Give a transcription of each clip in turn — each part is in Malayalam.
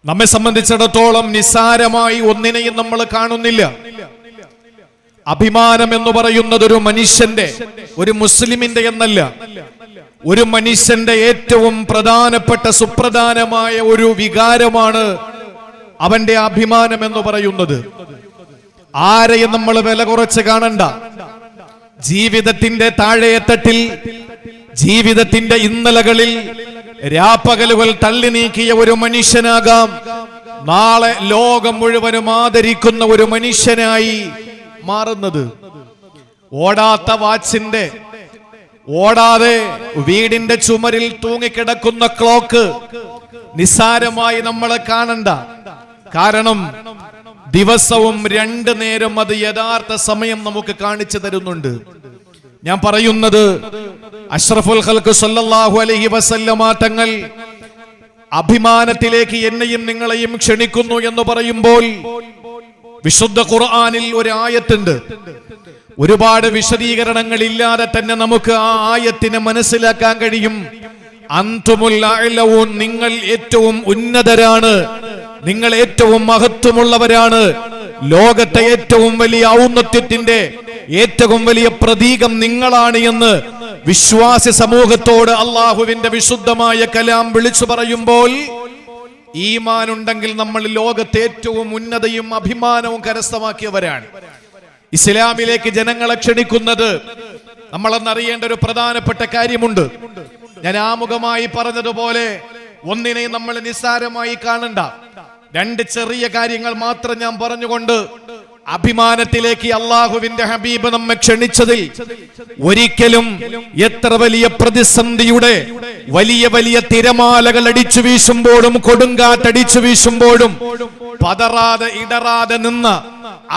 നമ്മെ സംബന്ധിച്ചിടത്തോളം നിസ്സാരമായി ഒന്നിനെയും നമ്മൾ കാണുന്നില്ല. അഭിമാനം എന്ന് പറയുന്നത് ഒരു മനുഷ്യന്റെ, ഒരു മുസ്ലിമിന്റെ എന്നല്ല, ഒരു മനുഷ്യന്റെ ഏറ്റവും പ്രധാനപ്പെട്ട സുപ്രധാനമായ ഒരു വികാരമാണ് അവന്റെ അഭിമാനം എന്ന് പറയുന്നത്. ആരെയും നമ്മൾ വില കുറച്ച് കാണണ്ട. ജീവിതത്തിന്റെ താഴെത്തട്ടിൽ, ജീവിതത്തിന്റെ ഇന്നലകളിൽ രാപ്പകലുകൾ തള്ളി നീക്കിയ ഒരു മനുഷ്യനാകാം നാളെ ലോകം മുഴുവനും ആദരിക്കുന്ന ഒരു മനുഷ്യനായി മാറുന്നത്. ഓടാത്ത വാച്ചിന്റെ, ഓടാതെ വീടിന്റെ ചുമരിൽ തൂങ്ങിക്കിടക്കുന്ന ക്ലോക്ക് നിസ്സാരമായി നമ്മളെ കാണണ്ട. കാരണം ദിവസവും 2 നേരം അത് യഥാർത്ഥ സമയം നമുക്ക് കാണിച്ചു തരുന്നുണ്ട്. ഞാൻ പറയുന്നത് അഷ്റഫുൽ ഖൽഖ് സല്ലല്ലാഹു അലൈഹി വസല്ലമ തങ്ങൾ അഭിമാനത്തിലേക്ക് എന്നെയും നിങ്ങളെയും ക്ഷണിക്കുന്നു എന്ന് പറയുമ്പോൾ വിശുദ്ധ ഖുർആനിൽ ഒരു ആയത്തുണ്ട്. ഒരുപാട് വിശദീകരണങ്ങൾ ഇല്ലാതെ തന്നെ നമുക്ക് ആ ആയത്തിനെ മനസ്സിലാക്കാൻ കഴിയും. അൻതുമുൽ അഅ്ലഊൻ, നിങ്ങൾ ഏറ്റവും ഉന്നതരാണ്, നിങ്ങൾ ഏറ്റവും മഹത്വമുള്ളവരാണ്, ലോകത്തെ ഏറ്റവും വലിയ ഔന്നത്യത്തിന്റെ ഏറ്റവും വലിയ പ്രതീകം നിങ്ങളാണ് എന്ന് വിശ്വാസി സമൂഹത്തോട് അള്ളാഹുവിന്റെ വിശുദ്ധമായ കലാം വിളിച്ചു പറയുമ്പോൾ, ഈമാൻ ഉണ്ടെങ്കിൽ നമ്മൾ ലോകത്തെ ഏറ്റവും ഉന്നതയും അഭിമാനവും കരസ്ഥമാക്കിയവരാണ്. ഇസ്ലാമിലേക്ക് ജനങ്ങളെ ക്ഷണിക്കുന്നത് നമ്മളെന്നറിയേണ്ട ഒരു പ്രധാനപ്പെട്ട കാര്യമുണ്ട്. ഞാൻ ആമുഖമായി പറഞ്ഞതുപോലെ ഒന്നിനെയും നമ്മൾ നിസ്സാരമായി കാണണ്ട. 2 ചെറിയ കാര്യങ്ങൾ മാത്രം ഞാൻ പറഞ്ഞുകൊണ്ട് അഭിമാനത്തിലേക്ക് അള്ളാഹുവിന്റെ ഹബീബ് നമ്മെ ക്ഷണിച്ചതിൽ ഒരിക്കലും എത്ര വലിയ പ്രതിസന്ധിയുടെ വലിയ വലിയ തിരമാലകൾ അടിച്ചു വീശുമ്പോഴും കൊടുങ്കാറ്റടിച്ചു വീശുമ്പോഴും പതറാതെ ഇടറാതെ നിന്ന,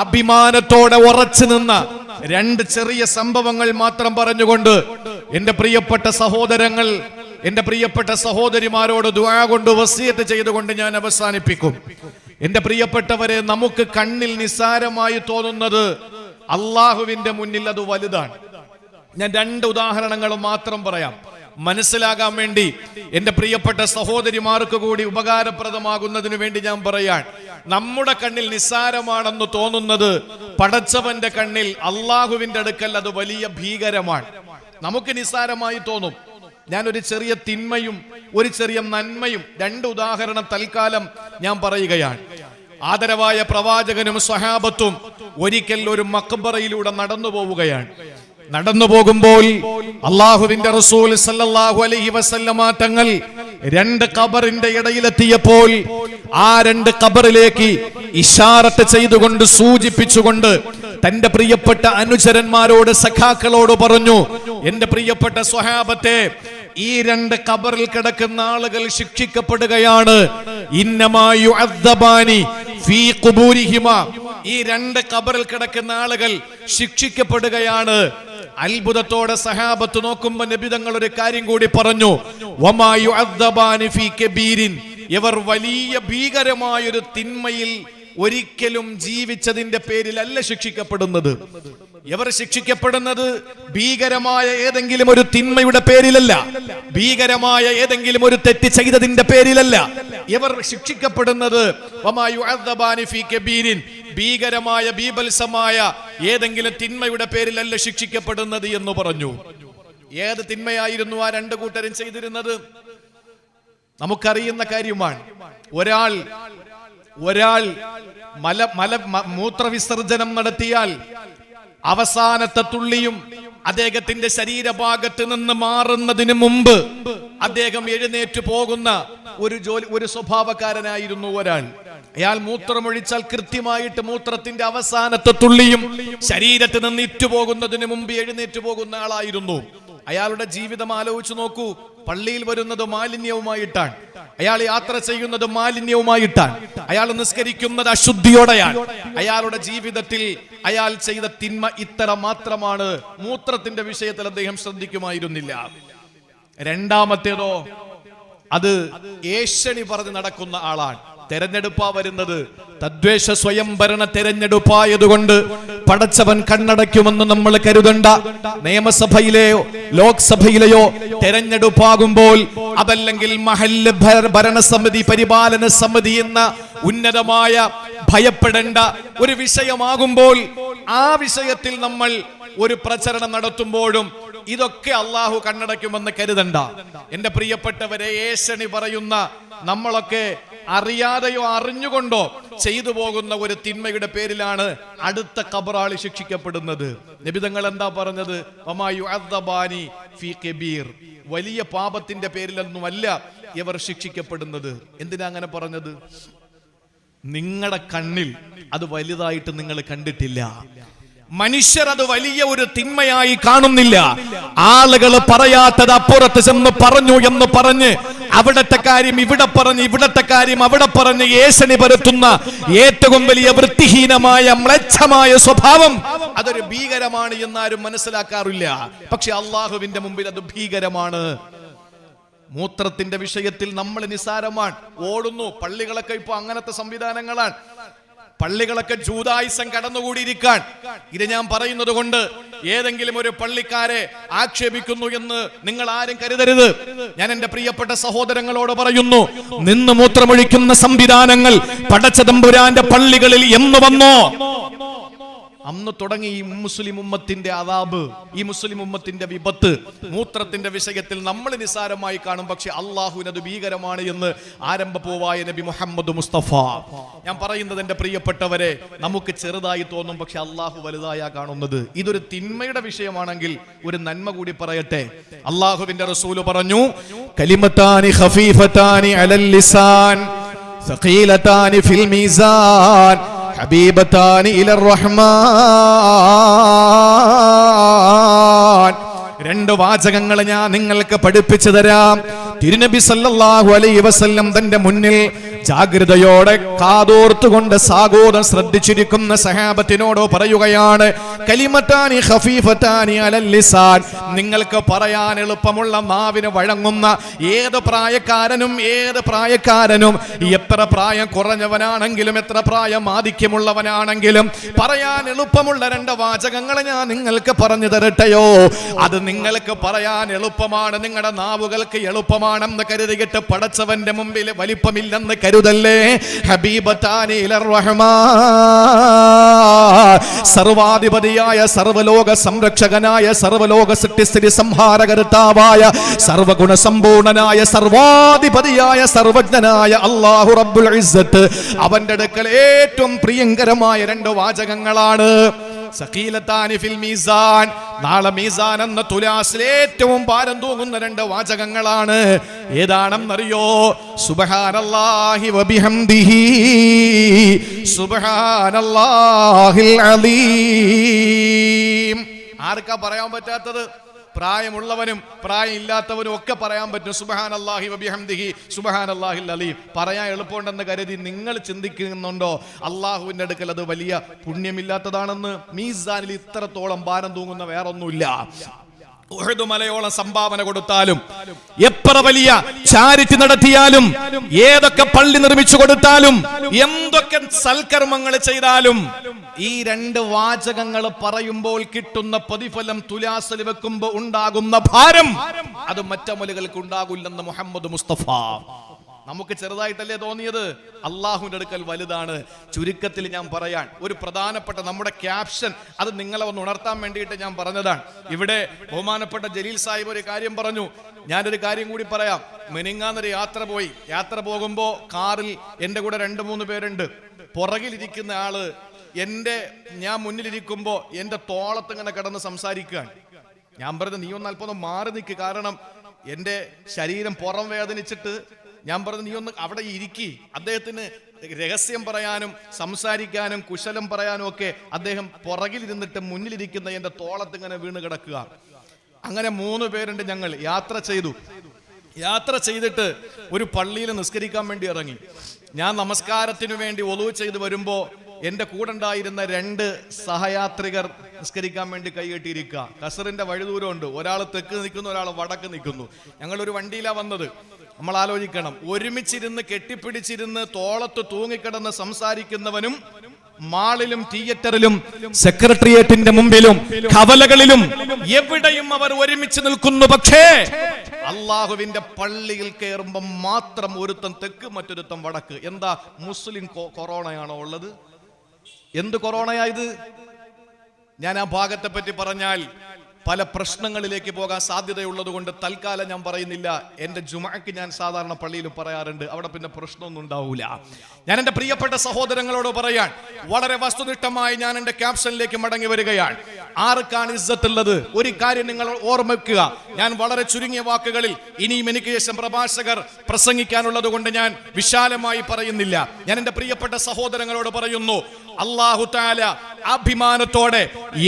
അഭിമാനത്തോടെ ഉറച്ചു നിന്ന 2 ചെറിയ സംഭവങ്ങൾ മാത്രം പറഞ്ഞുകൊണ്ട് എന്റെ പ്രിയപ്പെട്ട സഹോദരങ്ങൾ, എന്റെ പ്രിയപ്പെട്ട സഹോദരിമാരോട് ദുആ കൊണ്ട് വസിയത്ത് ചെയ്തുകൊണ്ട് ഞാൻ അവസാനിപ്പിക്കും. എന്റെ പ്രിയപ്പെട്ടവരെ, നമുക്ക് കണ്ണിൽ നിസ്സാരമായി തോന്നുന്നത് അള്ളാഹുവിന്റെ മുന്നിൽ അത് വലുതാണ്. ഞാൻ 2 ഉദാഹരണങ്ങൾ മാത്രം പറയാം മനസ്സിലാകാൻ വേണ്ടി. എന്റെ പ്രിയപ്പെട്ട സഹോദരിമാർക്ക് കൂടി ഉപകാരപ്രദമാകുന്നതിന് വേണ്ടി ഞാൻ പറയാൻ, നമ്മുടെ കണ്ണിൽ നിസ്സാരമാണെന്ന് തോന്നുന്നത് പടച്ചവന്റെ കണ്ണിൽ, അള്ളാഹുവിന്റെ അടുക്കൽ അത് വലിയ ഭീകരമാണ്. നമുക്ക് നിസ്സാരമായി തോന്നും. ഞാൻ ഒരു ചെറിയ തിന്മയും ഒരു ചെറിയ നന്മയും 2 ഉദാഹരണം തൽക്കാലം ഞാൻ പറയുകയാണ്. ആദരവായ പ്രവാചകനും സ്വഹാബത്തും ഒരിക്കൽ ഒരു മഖ്ബറയിലൂടെ നടന്നു പോവുകയാണ്. നടന്നു പോകുമ്പോൾ അള്ളാഹുവിന്റെ റസൂൽ സല്ലല്ലാഹു അലൈഹി വസല്ലമ തങ്ങൾ 2 ഖബറിന്റെ ഇടയിലെത്തിയപ്പോൾ ആ 2 ഖബറിലേക്ക് ഇശാറത്ത് ചെയ്തുകൊണ്ട്, സൂചിപ്പിച്ചുകൊണ്ട് തന്റെ പ്രിയപ്പെട്ട അനുചരന്മാരോട്, സഖാക്കളോട് പറഞ്ഞു, എന്റെ പ്രിയപ്പെട്ട സ്വഹാബത്തെ, ഈ 2 ഖബറിൽ കിടക്കുന്ന ആളുകൾ ശിക്ഷിക്കപ്പെടുകയാണ്. ഇന്നമാ യുഅദ്ദബാനി ഫീ ഖുബൂരിഹിമ, ഈ 2 ഖബറിൽ കിടക്കുന്ന ആളുകൾ ശിക്ഷിക്കപ്പെടുകയാണ്. അത്ഭുതത്തോടെ സഹാബത്ത് നോക്കുമ്പോൾ നബി തങ്ങൾ ഒരു കാര്യം കൂടി പറഞ്ഞു, വമാ യുഅദ്ദബാനി ഫീ കബീരിൻ, ഇവർ വലിയ ഭീകരമായൊരു തിന്മയിൽ ഒരിക്കലും ജീവിച്ചതിന്റെ പേരിലല്ല ശിക്ഷിക്കപ്പെടുന്നത്. ഇവർ ശിക്ഷിക്കപ്പെടുന്നത് ഭീകരമായ ഏതെങ്കിലും ഒരു തിന്മയുടെ പേരിലല്ല, ഭീകരമായ ഏതെങ്കിലും ഒരു തെറ്റ് ചെയ്തതിന്റെ പേരിലല്ല. ഇവർ ശിക്ഷിക്കപ്പെടുന്നത് വമാ യുഅദ്ദബാനി ഫീ കബീരിൻ, ഭീകരമായ ബീഭത്സമായ ഏതെങ്കിലും തിന്മയുടെ പേരിലല്ല ശിക്ഷിക്കപ്പെടുന്നത് എന്ന് പറഞ്ഞു. ഏത് തിന്മയായിരുന്നു ആ 2 കൂട്ടരും ചെയ്തിരുന്നത്? നമുക്കറിയുന്ന കാര്യമാണ്. ഒരാൾ മൂത്രവിസർജനം നടത്തിയാൽ അവസാനത്തെ തുള്ളിയും അദ്ദേഹത്തിന്റെ ശരീരഭാഗത്ത് നിന്ന് മാറുന്നതിന് മുമ്പ് അദ്ദേഹം എഴുന്നേറ്റ് പോകുന്ന ഒരു സ്വഭാവക്കാരനായിരുന്നു ഒരാൾ. അയാൾ മൂത്രമൊഴിച്ചാൽ കൃത്യമായിട്ട് മൂത്രത്തിന്റെ അവസാനത്തെ തുള്ളിയും ശരീരത്തിൽ നിന്ന് ഇറ്റുപോകുന്നതിന് മുമ്പ് എഴുന്നേറ്റ് പോകുന്ന ആളായിരുന്നു. അയാളുടെ ജീവിതം ആലോചിച്ചു നോക്കൂ. പള്ളിയിൽ വരുന്നത് മാലിന്യവുമായിട്ടാണ്, അയാൾ യാത്ര ചെയ്യുന്നത് മാലിന്യവുമായിട്ടാണ്, അയാൾ നിസ്കരിക്കുന്നത് അശുദ്ധിയോടെയാണ്. അയാളുടെ ജീവിതത്തിൽ അയാൾ ചെയ്ത തിന്മ ഇത്ര മാത്രമാണ്. മൂത്രത്തിന്റെ വിഷയത്തിൽ അദ്ദേഹം ശ്രദ്ധിക്കുമായിരുന്നില്ല. രണ്ടാമത്തേതോ, അത് ഏഷണി പറഞ്ഞ് നടക്കുന്ന ആളാണ്. തെരഞ്ഞെടുപ്പാ വരുന്നത്. തദ്ദേശ സ്വയംഭരണ തെരഞ്ഞെടുപ്പായതുകൊണ്ട് പടച്ചവൻ കണ്ണടയ്ക്കുമെന്ന് നമ്മൾ കരുതണ്ട. നിയമസഭയിലെയോ ലോക്സഭയിലെയോ തെരഞ്ഞെടുപ്പാകുമ്പോൾ, അതല്ലെങ്കിൽ മഹല്ല് ഭരണസമിതി പരിപാലന സമിതി എന്ന ഉന്നതമായ ഭയപ്പെടേണ്ട ഒരു വിഷയമാകുമ്പോൾ, ആ വിഷയത്തിൽ നമ്മൾ ഒരു പ്രചരണം നടത്തുമ്പോഴും ഇതൊക്കെ അള്ളാഹു കണ്ണടയ്ക്കുമെന്ന് കരുതണ്ട. എന്റെ പ്രിയപ്പെട്ടവരെ, ഏഷണി പറയുന്ന നമ്മളൊക്കെ അറിയാതെയോ അറിഞ്ഞുകൊണ്ടോ ചെയ്തു പോകുന്ന ഒരു തിന്മയുടെ പേരിലാണ് അടുത്ത ഖബറാളി ശിക്ഷിക്കപ്പെടുന്നത്. നബി തങ്ങൾ എന്താ പറഞ്ഞത്? വലിയ പാപത്തിന്റെ പേരിലൊന്നുമല്ല ഇവർ ശിക്ഷിക്കപ്പെടുന്നത്. എന്തിനാ അങ്ങനെ പറഞ്ഞത്? നിങ്ങളുടെ കണ്ണിൽ അത് വലുതായിട്ട് നിങ്ങൾ കണ്ടിട്ടില്ല. മനുഷ്യർ അത് വലിയ ഒരു തിന്മയായി കാണുന്നില്ല. ആളുകൾ പറയാത്തത് അപ്പുറത്ത് ചെന്ന് പറഞ്ഞു എന്ന് പറഞ്ഞ് അവിടത്തെ കാര്യം ഇവിടെ പറഞ്ഞ് ഇവിടത്തെ കാര്യം അവിടെ പറഞ്ഞ് ഏഷണി പരത്തുന്ന ഏറ്റവും വലിയ വൃത്തിഹീനമായ മ്ലേച്ഛമായ സ്വഭാവം അതൊരു ഭീകരമാണ് എന്നാരും മനസ്സിലാക്കാറില്ല. പക്ഷെ അള്ളാഹുവിന്റെ മുമ്പിൽ അത് ഭീകരമാണ്. മൂത്രത്തിന്റെ വിഷയത്തിൽ നമ്മൾ നിസാരമാണ്, ഓടുന്നു. പള്ളികളൊക്കെ ഇപ്പൊ അങ്ങനത്തെ സംവിധാനങ്ങളാണ്. പള്ളികളൊക്കെ ജൂതായുസം കടന്നുകൂടിയിരിക്കാൻ. ഇത് ഞാൻ പറയുന്നത് കൊണ്ട് ഏതെങ്കിലും ഒരു പള്ളിക്കാരെ ആക്ഷേപിക്കുന്നു എന്ന് നിങ്ങൾ ആരും കരുതരുത്. ഞാൻ എന്റെ പ്രിയപ്പെട്ട സഹോദരങ്ങളോട് പറയുന്നു, നിന്ന് മൂത്രമൊഴിക്കുന്ന സംവിധാനങ്ങൾ പടച്ചതമ്പുരാന്റെ പള്ളികളിൽ എന്ന് വന്നോ അന്ന് തുടങ്ങി ഈ മുസ്ലിം ഉമ്മത്തിന്റെ അദാബ്, ഈ മുസ്ലിം ഉമ്മത്തിന്റെ വിപത്ത്. മൂത്രത്തിന്റെ വിഷയത്തിൽ നമ്മൾ നിസാരമായി കാണും, പക്ഷെ അള്ളാഹുവിനത് ഭീകരമാണ് എന്ന് ആരംഭപൂവായ നബി മുഹമ്മദ് മുസ്തഫ. ഞാൻ പറയുന്നത് എന്റെ പ്രിയപ്പെട്ടവരെ, നമുക്ക് ചെറുതായി തോന്നും, പക്ഷെ അള്ളാഹു വലുതായാ കാണുന്നത്. ഇതൊരു തിന്മയുടെ വിഷയമാണെങ്കിൽ ഒരു നന്മ കൂടി പറയട്ടെ. അള്ളാഹുവിന്റെ റസൂല് പറഞ്ഞു, കലിമത്താനി ഖഫീഫത്താനി അലൽ ലിസാൻ സഖീലത്താനി ഫിൽ മീസാൻ ഹബീബത്താനി ഇലർ റഹ്മാൻ. രണ്ട് വാചകങ്ങൾ ഞാൻ നിങ്ങൾക്ക് പഠിപ്പിച്ചു തരാം. തിരുനബി സല്ലല്ലാഹു അലൈഹി വസല്ലം തന്റെ മുന്നിൽ ജാഗ്രതയോടെ കാതോർത്തുകൊണ്ട് സാഗോദം ശ്രദ്ധിച്ചിരിക്കുന്ന സഹാബത്തിനോട് പറയുകയാണ്, കലിമത്താനി ഖഫീഫത്താനി അലൽ ലിസാൻ. നിങ്ങൾക്ക് പറയാൻ എളുപ്പമുള്ള നാവിന് വഴങ്ങുന്ന ഏത് പ്രായക്കാരനും എത്ര പ്രായം കുറഞ്ഞവനാണെങ്കിലും എത്ര പ്രായം ആധിക്യമുള്ളവനാണെങ്കിലും പറയാൻ എളുപ്പമുള്ള രണ്ട് വാചകങ്ങൾ ഞാൻ നിങ്ങൾക്ക് പറഞ്ഞു തരട്ടെയോ? അത് നിങ്ങൾക്ക് പറയാൻ എളുപ്പമാണ്, നിങ്ങളുടെ നാവുകൾക്ക് എളുപ്പമാണെന്ന് കരുതിയിട്ട് പടച്ചവന്റെ മുമ്പിൽ വലിപ്പമില്ലെന്ന് കരുതല്ലേ. ഹബീബത്താനി ഇലർ റഹ്മാൻ. സർവാധിപതിയായ സർവലോക സംരക്ഷകനായ സർവലോക സൃഷ്ടിസ്ഥിതി സംഹാരകർത്താവായ സർവഗുണ സമ്പൂർണനായ സർവാധിപതിയായ സർവജ്ഞനായ അല്ലാഹു റബ്ബുൽ ഇസ്സത്ത് അവന്റെ അടുക്കൽ ഏറ്റവും പ്രിയങ്കരമായ രണ്ട് വാചകങ്ങളാണ്. സഖീലത്താനി ഫിൽ മീസാൻ. നാളെ മീസാൻ എന്ന തുലാസിൽ ഏറ്റവും ഭാരം തൂങ്ങുന്ന രണ്ട് വാചകങ്ങളാണ്. ഏതാണെന്നറിയോ? സുബ്ഹാനല്ലാഹി വബിഹംദിഹി സുബ്ഹാനല്ലാഹിൽ അലീം. ആർക്കാ പറയാൻ പറ്റാത്തത്? പ്രായമുള്ളവനും പ്രായം ഇല്ലാത്തവനും ഒക്കെ പറയാൻ പറ്റും സുബ്ഹാനല്ലാഹി വബിഹംദിഹി സുബ്ഹാനല്ലാഹിൽ അലീം. പറയാൻ എളുപ്പമുണ്ടെന്ന് കരുതി നിങ്ങൾ ചിന്തിക്കുന്നുണ്ടോ അള്ളാഹുവിന്റെ അടുക്കൽ അത് വലിയ പുണ്യമില്ലാത്തതാണെന്ന്? മീസാനിൽ ഇത്രത്തോളം ഭാരം തൂങ്ങുന്ന വേറൊന്നുമില്ല. ഉഹദ് മലയോളം സംഭാവന കൊടുത്താലും, എത്ര വലിയ ചാരിറ്റി നടത്തിയാലും, ഏതൊക്കെ പള്ളി നിർമ്മിച്ചു കൊടുത്താലും, എന്തൊക്കെ സൽക്കർമ്മങ്ങൾ ചെയ്താലും, ഈ രണ്ട് വാചകങ്ങൾ പറയുമ്പോൾ കിട്ടുന്ന പ്രതിഫലം തുലാസിൽ വെക്കുമ്പോൾ ഉണ്ടാകുന്ന ഭാരം അത് മറ്റമലുകൾക്ക് ഉണ്ടാകില്ലെന്ന് മുഹമ്മദ് മുസ്തഫ. നമുക്ക് ചെറുതായിട്ടല്ലേ തോന്നിയത്? അള്ളാഹുവിന്റെ അടുക്കൽ വലുതാണ്. ചുരുക്കത്തിൽ ഞാൻ പറയാൻ ഒരു പ്രധാനപ്പെട്ട നമ്മുടെ ക്യാപ്ഷൻ അത് നിങ്ങളെ ഒന്ന് ഉണർത്താൻ വേണ്ടിയിട്ട് ഞാൻ പറഞ്ഞതാണ്. ഇവിടെ ബഹുമാനപ്പെട്ട ജലീൽ സാഹിബ് ഒരു കാര്യം പറഞ്ഞു, ഞാനൊരു കാര്യം കൂടി പറയാം. മെനിങ്ങാന്നൊരു യാത്ര പോകുമ്പോൾ കാറിൽ എൻ്റെ കൂടെ 2-3 പേരുണ്ട്. പുറകിലിരിക്കുന്ന ആള് ഞാൻ മുന്നിലിരിക്കുമ്പോ എന്റെ തോളത്ത് ഇങ്ങനെ കിടന്ന് സംസാരിക്കുകയാണ്. ഞാൻ പറഞ്ഞു, നീ ഒന്ന് അല്പം മാറി നിൽക്ക്, കാരണം എന്റെ ശരീരം പുറം വേദനിച്ചിട്ട്. ഞാൻ പറഞ്ഞു, നീ ഒന്ന് അവിടെ ഇരിക്കി. അദ്ദേഹത്തിന് രഹസ്യം പറയാനും സംസാരിക്കാനും കുശലം പറയാനും ഒക്കെ അദ്ദേഹം പുറകിലിരുന്നിട്ട് മുന്നിലിരിക്കുന്ന എന്റെ തോളത്ത് ഇങ്ങനെ വീണ് കിടക്കുക. അങ്ങനെ 3 പേരുണ്ട്. ഞങ്ങൾ യാത്ര ചെയ്തിട്ട് ഒരു പള്ളിയിൽ നിസ്കരിക്കാൻ വേണ്ടി ഇറങ്ങി. ഞാൻ നമസ്കാരത്തിനു വേണ്ടി ഒളു ചെയ്ത് വരുമ്പോ എന്റെ കൂടെ ഉണ്ടായിരുന്ന 2 സഹയാത്രികർ നിസ്കരിക്കാൻ വേണ്ടി കൈകെട്ടിയിരിക്കുക. കസറിന്റെ വഴിദൂരമുണ്ട്. ഒരാൾ തെക്ക് നിൽക്കുന്നു, ഒരാൾ വടക്ക് നിൽക്കുന്നു. ഞങ്ങളൊരു വണ്ടിയിലാണ് വന്നത്. നമ്മൾ ആലോചിക്കണം, ഒരുമിച്ചിരുന്ന് കെട്ടിപ്പിടിച്ചിരുന്ന് തോളത്ത് തൂങ്ങിക്കിടന്ന് സംസാരിക്കുന്നവനും മാളിലും തിയേറ്ററിലും സെക്രട്ടേറിയറ്റിന്റെ മുമ്പിലും കവലകളിലും എവിടെയും അവർ ഒരുമിച്ച് നിൽക്കുന്നു. പക്ഷേ അള്ളാഹുവിന്റെ പള്ളിയിൽ കയറുമ്പോൾ മാത്രം ഒരുത്തൻ തെക്ക് മറ്റൊരുത്തൻ വടക്ക്. എന്താ? മുസ്ലിം കൊറോണയാണോ ഉള്ളത്? എന്ത് കൊറോണയായത്? ഞാൻ ആ ഭാഗത്തെ പറ്റി പറഞ്ഞാൽ പല പ്രശ്നങ്ങളിലേക്ക് പോകാൻ സാധ്യതയുള്ളത് കൊണ്ട് തൽക്കാലം ഞാൻ പറയുന്നില്ല. എന്റെ ജുമഅക്ക് ഞാൻ സാധാരണ പള്ളിയിൽ പറയാറുണ്ട്, അവിടെ പിന്നെ പ്രശ്നമൊന്നും ഉണ്ടാവൂല. ഞാൻ എന്റെ പ്രിയപ്പെട്ട സഹോദരങ്ങളോട് പറയാൻ വളരെ വസ്തുനിഷ്ഠമായി ഞാൻ എന്റെ ക്യാപ്ഷനിലേക്ക് മടങ്ങി വരികയാണ്. ആർക്കാണ് ഇസ്സത്തുള്ളത്? ഒരു കാര്യം നിങ്ങൾ ഓർമ്മിക്കുക. ഞാൻ വളരെ ചുരുങ്ങിയ വാക്കുകളിൽ ഇനിയും എനിക്ക് ശേഷം പ്രഭാഷകർ പ്രസംഗിക്കാനുള്ളത് കൊണ്ട് ഞാൻ വിശാലമായി പറയുന്നില്ല. ഞാൻ എന്റെ പ്രിയപ്പെട്ട സഹോദരങ്ങളോട് പറയുന്നു, അല്ലാഹു തആല അഭിമാനത്തോടെ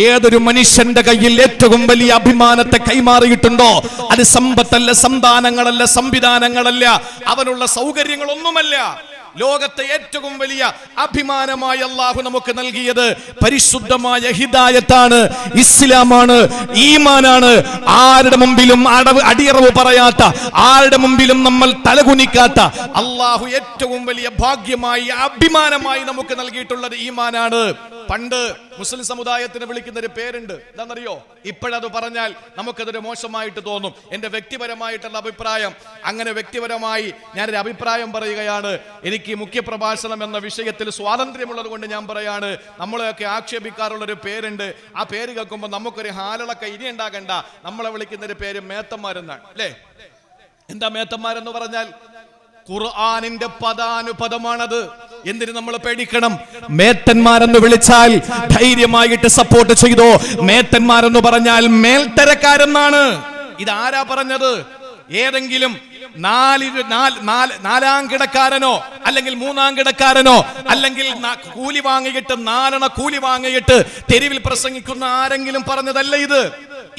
ഏതൊരു മനുഷ്യന്റെ കയ്യിൽ ഏറ്റവും വലിയ അഭിമാനത്തെ കൈമാറിയിട്ടുണ്ടോ, അത് സമ്പത്തല്ല, സന്താനങ്ങളല്ല, സംവിധാനങ്ങളല്ല, അവനുള്ള സൗകര്യങ്ങളൊന്നുമല്ല. ലോകത്തെ ഏറ്റവും വലിയ അഭിമാനമായി അല്ലാഹു നമുക്ക് നൽകിയത് പരിശുദ്ധമായ ഹിദായത്താണ്, ഇസ്ലാമാണ്, ഈമാനാണ്. ആരുടെ മുമ്പിലും അടിയറവ് പറയാത്ത, ആരുടെ മുമ്പിലും നമ്മൾ തലകുനിക്കാത്ത അല്ലാഹു ഏറ്റവും വലിയ ഭാഗ്യമായി, അഭിമാനമായി നമുക്ക് നൽകിയിട്ടുള്ളത് ഈമാനാണ്. പണ്ട് മുസ്ലിം സമുദായത്തിന് വിളിക്കുന്ന ഒരു പേരുണ്ട്, എന്താണെന്നറിയോ? ഇപ്പോഴത് പറഞ്ഞാൽ നമുക്കതൊരു മോശമായിട്ട് തോന്നും. എന്റെ വ്യക്തിപരമായിട്ടുള്ള അഭിപ്രായം, അങ്ങനെ വ്യക്തിപരമായി ഞാനൊരു അഭിപ്രായം പറയുകയാണ്. എനിക്ക് മുഖ്യപ്രഭാഷണം എന്ന വിഷയത്തിൽ സ്വാതന്ത്ര്യമുള്ളത് കൊണ്ട് ഞാൻ പറയാണ്, നമ്മളെയൊക്കെ ആക്ഷേപിക്കാറുള്ളൊരു പേരുണ്ട്. ആ പേര് കേൾക്കുമ്പോൾ നമുക്കൊരു ഹാലളക്ക ഇനി ഉണ്ടാകണ്ട. നമ്മളെ വിളിക്കുന്ന ഒരു പേര് മേത്തന്മാരെന്നാണ്, അല്ലേ? എന്താ മേത്തന്മാരെന്ന് പറഞ്ഞാൽ? ഖുർആനിന്റെ പദാനുപദമാണത്. എന്തിന് നമ്മൾ പേടിക്കണം? മേത്തന്മാരെന്ന് വിളിച്ചാൽ ധൈര്യമായിട്ട് സപ്പോർട്ട് ചെയ്തോ. മേത്തന്മാരെന്ന് പറഞ്ഞാൽ മേൽത്തരക്കാരെന്നാണ്. ഇതാരാ പറഞ്ഞത്? ഏതെങ്കിലും നാലാം കിടക്കാരനോ അല്ലെങ്കിൽ മൂന്നാം കിടക്കാരനോ അല്ലെങ്കിൽ കൂലി വാങ്ങിയിട്ട് 4 കൂലി വാങ്ങിയിട്ട് തെരുവിൽ പ്രസംഗിക്കുന്ന ആരെങ്കിലും പറഞ്ഞതല്ല ഇത്.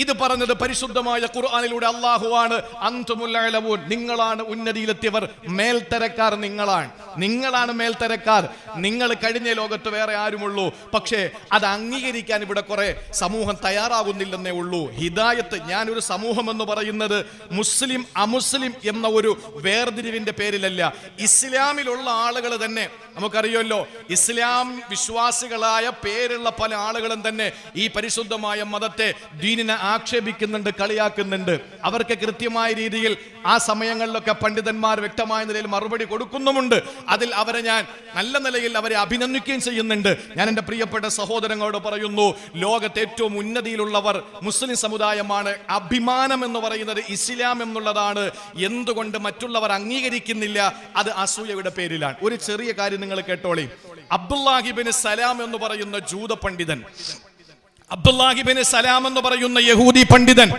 ഇത് പറഞ്ഞത് പരിശുദ്ധമായ ഖുർആനിലൂടെ അല്ലാഹുവാണ്. അൻതുമുൽ അലവൂൻ, നിങ്ങളാണ് ഉന്നതിയിലെത്തിയവർ, മേൽത്തരക്കാർ നിങ്ങളാണ് മേൽത്തരക്കാർ. നിങ്ങൾ കഴിഞ്ഞ ലോകത്ത് വേറെ ആരുമുള്ളൂ. പക്ഷേ അത് അംഗീകരിക്കാൻ ഇവിടെ കുറെ സമൂഹം തയ്യാറാകുന്നില്ലെന്നേ ഉള്ളൂ. ഹിദായത്ത്, ഞാനൊരു സമൂഹം എന്ന് പറയുന്നത് മുസ്ലിം അമുസ്ലിം എന്ന ഒരു വേർതിരിവിന്റെ പേരിലല്ല. ഇസ്ലാമിലുള്ള ആളുകൾ തന്നെ നമുക്കറിയുമല്ലോ, ഇസ്ലാം വിശ്വാസികളായ പേരുള്ള പല ആളുകളും തന്നെ ഈ പരിശുദ്ധമായ മതത്തെ, ദീനിനെ ആക്ഷേപിക്കുന്നുണ്ട്, കളിയാക്കുന്നുണ്ട്. അവർക്ക് കൃത്യമായ രീതിയിൽ ആ സമയങ്ങളിലൊക്കെ പണ്ഡിതന്മാർ വ്യക്തമായ നിലയിൽ മറുപടി കൊടുക്കുന്നുമുണ്ട്. അതിൽ അവരെ ഞാൻ നല്ല നിലയിൽ അവരെ അഭിനന്ദിക്കുകയും ചെയ്യുന്നുണ്ട്. ഞാൻ എൻ്റെ പ്രിയപ്പെട്ട സഹോദരങ്ങളോട് പറയുന്നു, ലോകത്തെ ഏറ്റവും ഉന്നതിയിലുള്ളവർ മുസ്ലിം സമുദായമാണ്. അഭിമാനം എന്ന് പറയുന്നത് ഇസ്ലാം എന്നുള്ളതാണ്. എന്തുകൊണ്ട് മറ്റുള്ളവർ അംഗീകരിക്കുന്നില്ല? അത് അസൂയയുടെ പേരിലാണ്. ഒരു ചെറിയ കാര്യം നിങ്ങൾ കേട്ടോളി. അബ്ദുല്ലാഹിബ്നു സലാം എന്ന് പറയുന്ന ജൂത പണ്ഡിതൻ, അബ്ദുല്ലാഹിബ്നു സലാം എന്ന് പറയുന്ന യഹൂദി പണ്ഡിതൻ,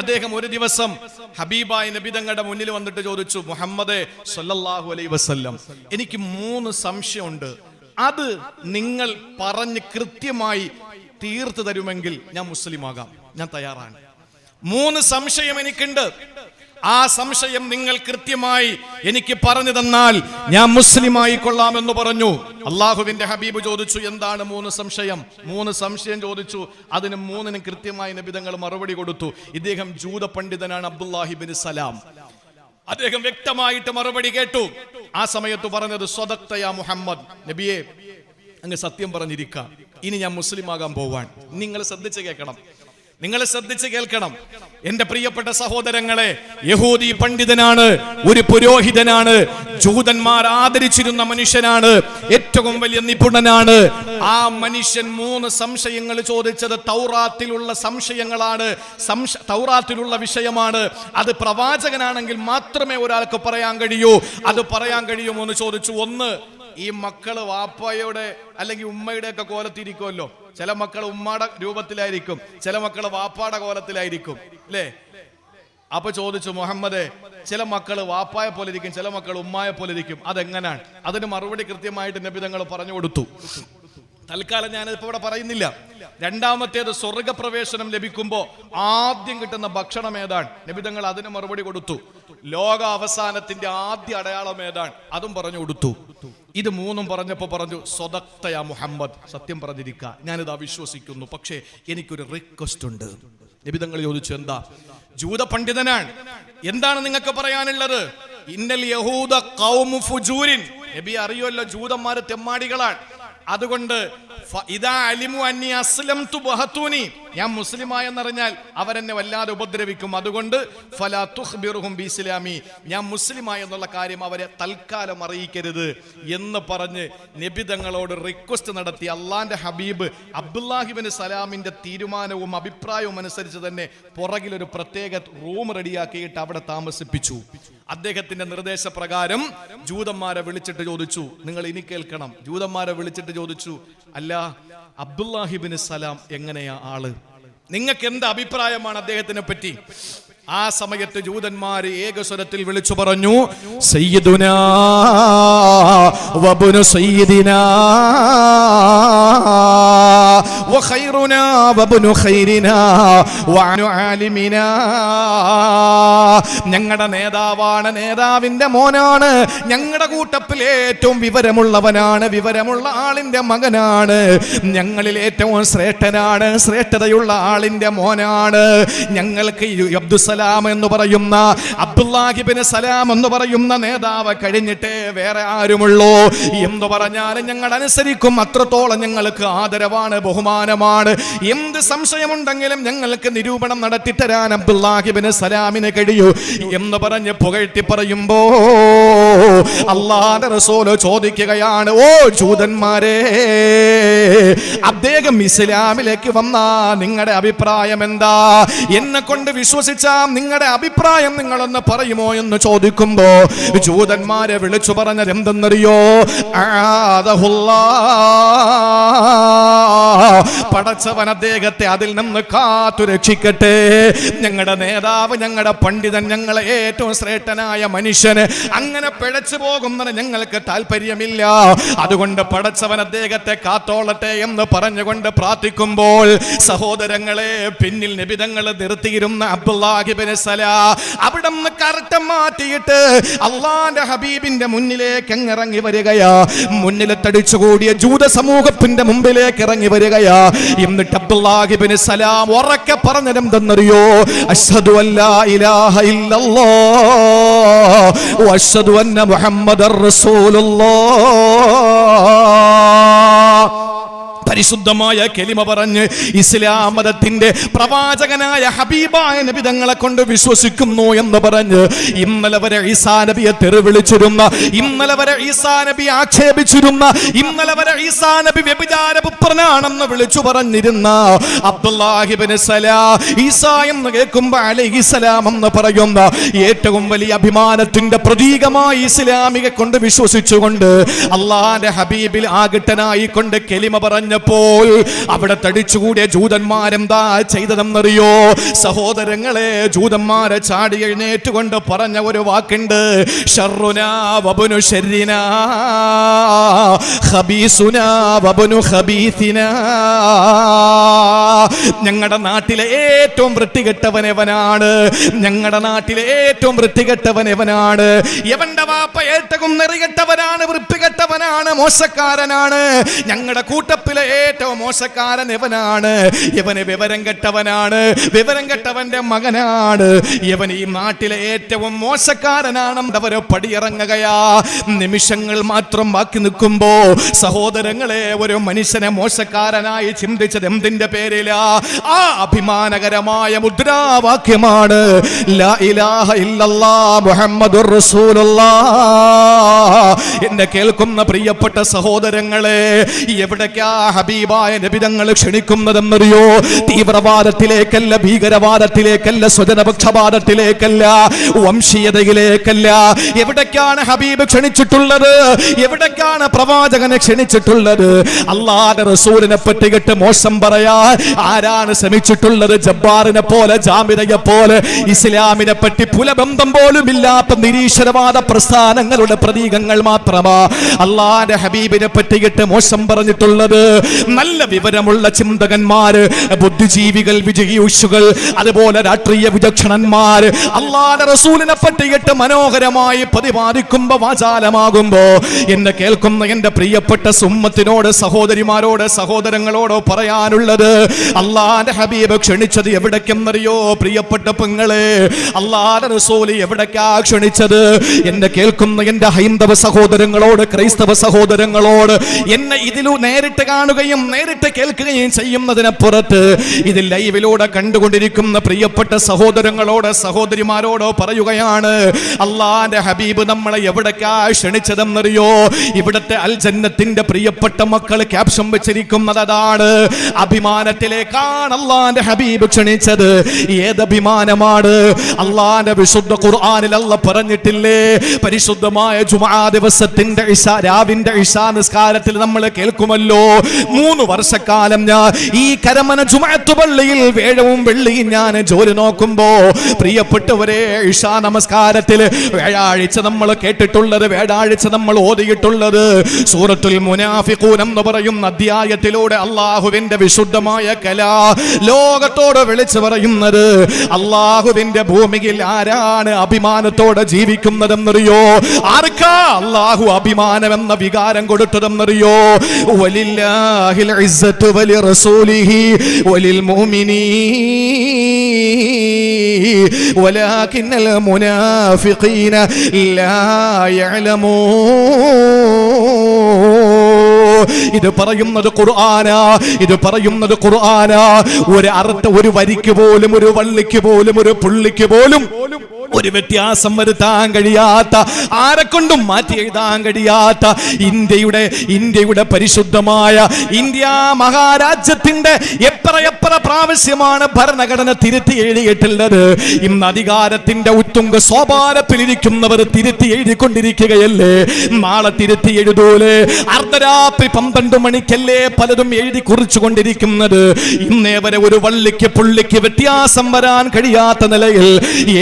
അദ്ദേഹം ഒരു ദിവസം ഹബീബായ നബി തങ്ങളുടെ മുന്നിൽ വന്നിട്ട് ചോദിച്ചു, മുഹമ്മദേ സ്വല്ലല്ലാഹു അലൈഹി വസല്ലം, എനിക്ക് 3 സംശയമുണ്ട്. അത് നിങ്ങൾ പറഞ്ഞ് കൃത്യമായി തീർത്തു തരുമെങ്കിൽ ഞാൻ മുസ്ലിം ആകാം, ഞാൻ തയ്യാറാണ്. 3 സംശയം എനിക്കുണ്ട്. ആ സംശയം നിങ്ങൾ കൃത്യമായി എനിക്ക് പറഞ്ഞു തന്നാൽ ഞാൻ മുസ്ലിമായി കൊള്ളാമെന്ന് പറഞ്ഞു. അള്ളാഹുവിന്റെ ഹബീബ് ചോദിച്ചു, എന്താണ് 3 സംശയം? 3 സംശയം ചോദിച്ചു. അതിന് 3നും കൃത്യമായി നബി തങ്ങൾ മറുപടി കൊടുത്തു. ഇദ്ദേഹം ജൂത പണ്ഡിതനാണ്, അബ്ദുല്ലാഹിബ്നു സലാം. അദ്ദേഹം വ്യക്തമായിട്ട് മറുപടി കേട്ടു. ആ സമയത്ത് പറഞ്ഞത്, സ്വദഖ്ത യാ മുഹമ്മദ്, നബിയെ അങ്ങ് സത്യം പറഞ്ഞിരിക്കാം, ഇനി ഞാൻ മുസ്ലിം ആകാൻ പോവാൻ. നിങ്ങൾ ശ്രദ്ധിച്ച് കേൾക്കണം, നിങ്ങൾ ശ്രദ്ധിച്ച് കേൾക്കണം എന്റെ പ്രിയപ്പെട്ട സഹോദരങ്ങളെ. യഹൂദി പണ്ഡിതനാണ്, ഒരു പുരോഹിതനാണ്, ജൂതന്മാർ ആദരിച്ചിരുന്ന മനുഷ്യനാണ്, ഏറ്റവും വലിയ നിപുണനാണ്. ആ മനുഷ്യൻ 3 സംശയങ്ങൾ ചോദിച്ചത് തൗറാത്തിലുള്ള സംശയങ്ങളാണ്, തൗറാത്തിലുള്ള വിഷയമാണ്. അത് പ്രവാചകനാണെങ്കിൽ മാത്രമേ ഒരാൾക്ക് പറയാൻ കഴിയൂ. അത് പറയാൻ കഴിയുമോ എന്ന് ചോദിച്ചു. 1, ഈ മക്കള് വാപ്പയുടെ അല്ലെങ്കിൽ ഉമ്മയുടെ ഒക്കെ കോലത്തിരിക്കുമല്ലോ. ചില മക്കൾ ഉമ്മയുടെ രൂപത്തിലായിരിക്കും, ചില മക്കൾ വാപ്പാടെ കോലത്തിലായിരിക്കും, അല്ലേ? അപ്പൊ ചോദിച്ചു, മുഹമ്മദേ, ചില മക്കൾ വാപ്പായെ പോലെ ഇരിക്കും, ചില മക്കൾ ഉമ്മായെ പോലെ ഇരിക്കും, അതെങ്ങനാണ്? അതിന് മറുപടി കൃത്യമായിട്ട് നബി തങ്ങൾ പറഞ്ഞു കൊടുത്തു. തൽക്കാലം ഞാനിപ്പോ ഇവിടെ പറയുന്നില്ല. രണ്ടാമത്തേത്, സ്വർഗപ്രവേശനം ലഭിക്കുമ്പോ ആദ്യം കിട്ടുന്ന ഭക്ഷണം ഏതാണ്? നബി തങ്ങൾ അതിന് മറുപടി കൊടുത്തു. ലോക അവസാനത്തിന്റെ ആദ്യ അടയാളം ഏതാണ്? അതും പറഞ്ഞു കൊടുത്തു. ഇത് 3ഉം പറഞ്ഞപ്പോ പറഞ്ഞു, സ്വദഖ്ത യാ മുഹമ്മദ്, സത്യം പറഞ്ഞിരിക്കുക, ഞാനിത് അവിശ്വസിക്കുന്നു. പക്ഷേ എനിക്കൊരു റിക്വസ്റ്റ് ഉണ്ട്. നബി തങ്ങൾ ചോദിച്ചു, എന്താ? ജൂത പണ്ഡിതനാണ്, എന്താണ് നിങ്ങൾക്ക് പറയാനുള്ളത്? ഇന്നൽ യഹൂദ ഖൗമു ഫുജൂരിൻ, നബി അറിയുമല്ലോ ജൂതന്മാർ തെമ്മാടികളാണ്. അതുകൊണ്ട് ഇദാ അലിമു അന്നി അസ്ലംതു ബഹതൂനി, ഞാൻ മുസ്ലിമായെന്നറിഞ്ഞാൽ അവരെന്നെ വല്ലാതെ ഉപദ്രവിക്കും. അതുകൊണ്ട് ഫലാ തുഖ്ബിറുഹും ബിഇസ്ലാമി, ഞാൻ മുസ്ലിമായെന്നുള്ള കാര്യം അവരെ തൽക്കാലം അറിയിക്കരുത് എന്ന് പറഞ്ഞ് നബി തങ്ങളോട് റിക്വസ്റ്റ് നടത്തി. അള്ളാന്റെ ഹബീബ് അബ്ദുല്ലാഹിബ്നു സലാമിന്റെ തീരുമാനവും അഭിപ്രായവും അനുസരിച്ച് തന്നെ പുറകിലൊരു പ്രത്യേക റൂം റെഡിയാക്കിയിട്ട് അവിടെ താമസിപ്പിച്ചു. അദ്ദേഹത്തിന്റെ നിർദ്ദേശപ്രകാരം ജൂതന്മാരെ വിളിച്ചിട്ട് ചോദിച്ചു, നിങ്ങൾ ഇനി കേൾക്കണം. ജൂതന്മാരെ വിളിച്ചിട്ട് ചോദിച്ചു, അല്ല അബ്ദുല്ലാഹിബ്നു സലാം എങ്ങനെയാ ആള്, നിങ്ങൾക്ക് എന്ത് അഭിപ്രായമാണ് അദ്ദേഹത്തിനെ പറ്റി? ആ സമയത്ത് ജൂതന്മാര് ഏകസ്വരത്തിൽ വിളിച്ചു പറഞ്ഞു, സയ്യിദുനാ വബ്നു സയ്യിദിനാ വഖൈറുനാ വബ്നു ഖൈരിനാ വഅനു ആലിമിനാ. ഞങ്ങളുടെ നേതാവാണ്, നേതാവിന്റെ മോനാണ്, ഞങ്ങളുടെ കൂട്ടത്തിൽ ഏറ്റവും വിവരമുള്ളവനാണ്, വിവരമുള്ള ആളിന്റെ മകനാണ്, ഞങ്ങളിൽ ഏറ്റവും ശ്രേഷ്ഠനാണ്, ശ്രേഷ്ഠതയുള്ള ആളിന്റെ മോനാണ്. ഞങ്ങൾക്ക് അബ്ദുസലാം എന്ന് പറയുന്ന അബ്ദുല്ലാഹിബ്നു സലാം എന്ന് പറയുന്ന നേതാവ് കഴിഞ്ഞിട്ടേ വേറെ ആരുമുള്ളൂ എന്ന് പറഞ്ഞാൽ ഞങ്ങൾ അനുസരിക്കും. അത്രത്തോളം ഞങ്ങൾക്ക് ആദരവാണ്, ബഹുമാനമാണ്. എന്ത് സംശയമുണ്ടെങ്കിലും ഞങ്ങൾക്ക് നിരൂപണം നടത്തി തരാൻ അബ്ദുല്ലാഹിബ്നു സലാമിന് കഴിയൂ എന്ന് പറഞ്ഞ് പുകഴ്ത്തി പറയുമ്പോ അല്ലാഹുവിന്റെ റസൂൽ ചോദിക്കുകയാണ്, ഓ ജൂതന്മാരെ, അദ്ദേഹം ഇസ്ലാമിലേക്ക് വന്നാ നിങ്ങളുടെ അഭിപ്രായം എന്താ? എന്നെ കൊണ്ട് വിശ്വസിച്ച നിങ്ങളുടെ അഭിപ്രായം നിങ്ങളൊന്ന് പറയുമോ എന്ന് ചോദിക്കുമ്പോ ജൂതന്മാരെ വിളിച്ചു പറഞ്ഞത് എന്തെന്നറിയോ? പടച്ചവൻ അദ്ദേഹത്തെ അതിൽ നിന്ന് കാത്തു രക്ഷിക്കട്ടെ. ഞങ്ങളുടെ നേതാവ്, ഞങ്ങളുടെ പണ്ഡിതൻ, ഞങ്ങളെ ഏറ്റവും ശ്രേഷ്ഠനായ മനുഷ്യന് അങ്ങനെ പിഴച്ചു പോകുന്നത് ഞങ്ങൾക്ക് താല്പര്യമില്ല. അതുകൊണ്ട് പടച്ചവൻ അദ്ദേഹത്തെ കാത്തോളട്ടെ എന്ന് പറഞ്ഞുകൊണ്ട് പ്രാർത്ഥിക്കുമ്പോൾ സഹോദരങ്ങളെ, പിന്നിൽ നിബിതങ്ങൾ നിർത്തിയിരുന്ന അബ്ദുല്ലാഹിബ്നു സലാം അവിടെ നിന്ന് കറക്റ്റ് മാറ്റിയിട്ട് അള്ളാന്റെ ഹബീബിന്റെ മുന്നിലേക്ക് ഇറങ്ങി വരികയാ. മുന്നിലെ തടിച്ചുകൂടിയ ജൂത സമൂഹത്തിന്റെ മുമ്പിലേക്ക് ഇറങ്ങി വരികയാ. എന്നിട്ട് അബ്ദുല്ലാഹിബ്നു സലാം ഉറക്കെ പറഞ്ഞതെന്തെന്നറിയോ? അശ്ഹദു അല്ലാ ഇലാഹ ഇല്ലല്ലാഹ് വഅശ്ഹദു അന്ന മുഹമ്മദർ റസൂലുള്ളാഹ്. പരിശുദ്ധമായ കലിമ പറഞ്ഞ് ഇസ്ലാം മതത്തിന്റെ പ്രവാചകനായ ഹബീബായ നബി തങ്ങളെ കൊണ്ട് വിശ്വസിക്കുന്നു എന്ന് പറഞ്ഞ് ഇന്നലെ വരെ ഈസാ നബിയെ തെറിവിളിച്ചിരുന്ന, ഇന്നലെ വരെ ഈസാ നബി ആക്ഷേപിച്ചിരുന്ന, ഇന്നലെ വരെ ഈസാ നബി വ്യഭിചാര പുത്രനാണെന്ന് വിളിച്ചു പറഞ്ഞിരുന്ന അബ്ദുല്ലാഹിബ്നു സലാം, ഈസാ എന്ന് കേൾക്കുമ്പോൾ അലൈഹിസ്സലാം എന്ന് പറയുന്ന ഏറ്റവും വലിയ അഭിമാനത്തിന്റെ പ്രതീകമായി ഇസ്ലാമിക കൊണ്ട് വിശ്വസിച്ചുകൊണ്ട് അള്ളാന്റെ ഹബീബിൽ ആകട്ടനായി കൊണ്ട് കലിമ പറഞ്ഞ അവിടെ തടിച്ചുകൂടിയ ജൂതന്മാരെന്താ ചെയ്തതെന്നറിയോ? സഹോദരങ്ങളെ, ജൂതന്മാരെ ചാടി എഴുന്നേറ്റുകൊണ്ട് പറഞ്ഞ ഒരു വാക്കുണ്ട്, ശർറുനാ വബ്നു ശർരിനാ ഖബീസുനാ വബ്നു ഖബീസിനാ. ഞങ്ങളുടെ നാട്ടിലെ ഏറ്റവും വൃത്തികെട്ടവനെവനാണ്, ഞങ്ങളുടെ നാട്ടിലെ ഏറ്റവും വൃത്തികെട്ടവനെവനാണ്, യവന്റെ വാപ്പ ഏറ്റവും നെറികെട്ടവനാണ്, വൃത്തികെട്ടവനാണ്, മോശക്കാരനാണ്, ഞങ്ങളുടെ കൂട്ടത്തിലെ ഏറ്റവും മോശക്കാരൻ ഇവനാണ്, ഇവന് വിവരം കെട്ടവനാണ്, വിവരം കെട്ടവന്റെ മകനാണ്, ഇവൻ ഈ നാട്ടിലെ ഏറ്റവും മോശക്കാരനാണെന്ന് അവര് പടിയിറങ്ങുകയാ. നിമിഷങ്ങൾ മാത്രം ബാക്കി നിൽക്കുമ്പോ സഹോദരങ്ങളെ, ഒരു മനുഷ്യനെ മോശക്കാരനായി ചിന്തിച്ചത് എന്തിന്റെ പേരിലാ? ആ അഭിമാനകരമായ മുദ്രാവാക്യമാണ് ലാ ഇലാഹ ഇല്ലല്ലാഹ് മുഹമ്മദുർ റസൂലുള്ളാഹ്. എന്നെ കേൾക്കുന്ന പ്രിയപ്പെട്ട സഹോദരങ്ങളെ, എവിടേക്കാ ഹബീബായ നബി തങ്ങൾ ക്ഷണിക്കുന്നതെന്നറിയോ? തീവ്രവാദത്തിലേക്കല്ല, ഭീകരവാദത്തിലേക്കല്ല, സ്വജനപക്ഷപാതത്തിലേക്കല്ല, വംശീയതയിലേക്കല്ല. എവിടേക്കാണ് ഹബീബ് ക്ഷണിച്ചിട്ടുള്ളത്? എവിടേക്കാണ് പ്രവാചകനെ ക്ഷണിച്ചിട്ടുള്ളത്? അല്ലാഹുവിന്റെ റസൂലിനെ പറ്റി കേട്ട് മോശം പറയാ ആരാണ് ശ്രമിച്ചിട്ടുള്ളത്? ജബ്ബാറിനെ പോലെ, ജാമിദയെ പോലെ, ഇസ്ലാമിനെ പറ്റി പുലബന്ധം പോലും ഇല്ലാത്ത നിരീശ്വരവാദ പ്രസ്ഥാനങ്ങളുടെ പ്രതീകങ്ങൾ മാത്രമാ അല്ലാഹുവിന്റെ അള്ളാന്റെ ഹബീബിനെ പറ്റിയിട്ട് മോശം പറഞ്ഞിട്ടുള്ളത്? നല്ല വിവരമുള്ള ചിന്തകന്മാര്, ബുദ്ധിജീവികൾ, വിജയിഷുകൾ, അതുപോലെ രാഷ്ട്രീയ വിചക്ഷണന്മാര് അള്ളാന്റെ റസൂലിനെ പറ്റിയിട്ട് മനോഹരമായി പ്രതിപാദിക്കുമ്പോ വാചാലമാകുമ്പോ എന്നെ കേൾക്കുന്ന എന്റെ പ്രിയപ്പെട്ട സുമ്മത്തിനോട്, സഹോദരിമാരോട്, സഹോദരങ്ങളോട് പറയാനുള്ളത്, അള്ളാന്റെ ഹബീബ് ക്ഷണിച്ചത് എവിടേക്കെന്നറിയോ പ്രിയപ്പെട്ട പെങ്ങളെ? അള്ളാന്റെ റസൂൽ എവിടേക്കാ ക്ഷണിച്ചത്? എന്നെ കേൾക്കുന്ന എന്റെ ഹൈന്ദവ സഹോദരങ്ങളോട്, ക്രൈസ്തവ സഹോദരങ്ങളോട്, എന്നെ ഇതിലൂ നേരിട്ട് കാണുകയും നേരിട്ട് കേൾക്കുകയും ചെയ്യുന്നതിനപ്പുറത്ത് ഇത് ലൈവിലൂടെ കണ്ടുകൊണ്ടിരിക്കുന്ന പ്രിയപ്പെട്ട സഹോദരങ്ങളോട്, സഹോദരിമാരോട് പറയുകയാണ്, അള്ളാന്റെ ഹബീബ് നമ്മളെ എവിടേക്കാ ക്ഷണിച്ചതെന്നറിയോ? ഇവിടത്തെ അൽ ജന്നത്തിന്റെ പ്രിയപ്പെട്ട മക്കൾ ക്യാപ്ഷൻ വെച്ചിരിക്കുന്നത് അതാണ്. അഭിമാനത്തിലേക്കാണ് അള്ളാന്റെ ഹബീബ് ക്ഷണിച്ചത്. ഏതഭിമാനമാണ്? അള്ളാന്റെ വിശുദ്ധ ഖുർആനിൽ അല്ലാഹ് പറഞ്ഞിട്ടില്ലേ, പരിശുദ്ധമായ ജുമുഅ ദിവസത്തിന്റെ രാവിന്റെ ഇശാ നിസ്കാരത്തിൽ നമ്മൾ കേൾക്കുമല്ലോ, 3 വർഷക്കാലം ഞാൻ ഈ കരമന ജുമുഅത്ത് പള്ളിയിൽ വേഴവും വെള്ളിയും ഞാൻ ജോലി നോക്കുമ്പോ പ്രിയപ്പെട്ടവരെ, ഇശാ നമസ്കാരത്തിൽ വ്യാഴാഴ്ച നമ്മൾ കേട്ടിട്ടുള്ളത്, വ്യാഴാഴ്ച നമ്മൾ ഓതിയിട്ടുള്ളത് സൂറത്തുൽ മുനാഫിഖൂൻ എന്ന് പറയുന്ന അധ്യായത്തിലൂടെ അള്ളാഹുവിന്റെ വിശുദ്ധമായ കലാ ലോകത്തോട് വിളിച്ചു പറയുന്നത്, അള്ളാഹുവിന്റെ ഭൂമിയിൽ ആരാണ് അഭിമാനത്തോടെ ജീവിക്കുന്നതെന്നറിയോ? ആർക്കാ അള്ളാഹു അഭിമാനം എന്ന വികാരം കൊടുത്തതെന്നറിയോ? വലില്ലാഹിൽ ഇസ്സത്തു വലി റസൂലിഹി വലിൽ മുഅ്മിനീൻ വലാകിന്നൽ മുനാഫിഖീന ലാ യഅലമൂൻ. ഇത് പറയുന്നത് ഖുർആനാ, ഇത് പറയുന്നത് ഖുർആനാ. ഒരു വരിക്ക് പോലും, ഒരു വള്ളിക്ക് പോലും, ഒരു പുള്ളിക്ക് പോലും ഒരു വ്യത്യാസം വരുത്താൻ കഴിയാത്ത, ആരെക്കൊണ്ടും മാറ്റി എഴുതാൻ കഴിയാത്ത ഇന്ത്യയുടെ പരിശുദ്ധമായ ഇന്ത്യ മഹാരാജ്യത്തിന്റെ എത്ര പ്രാവശ്യമാണ് ഭരണഘടന തിരുത്തി എഴുതിയിട്ടുള്ളത്. ഇന്ന് അധികാരത്തിന്റെ ഉത്തുംഗ സോപാനത്തിലിരിക്കുന്നവർ തിരുത്തി എഴുതിക്കൊണ്ടിരിക്കുകയല്ലേ? നാളെ തിരുത്തി എഴുതൂലേ? അർദ്ധരാത്രി 12 മണിക്കല്ലേ പലതും എഴുതി കുറിച്ചു കൊണ്ടിരിക്കുന്നത്. ഇന്നേ വരെ ഒരു വള്ളിക്ക് പുള്ളിക്ക് വ്യത്യാസം വരാൻ കഴിയാത്ത നിലയിൽ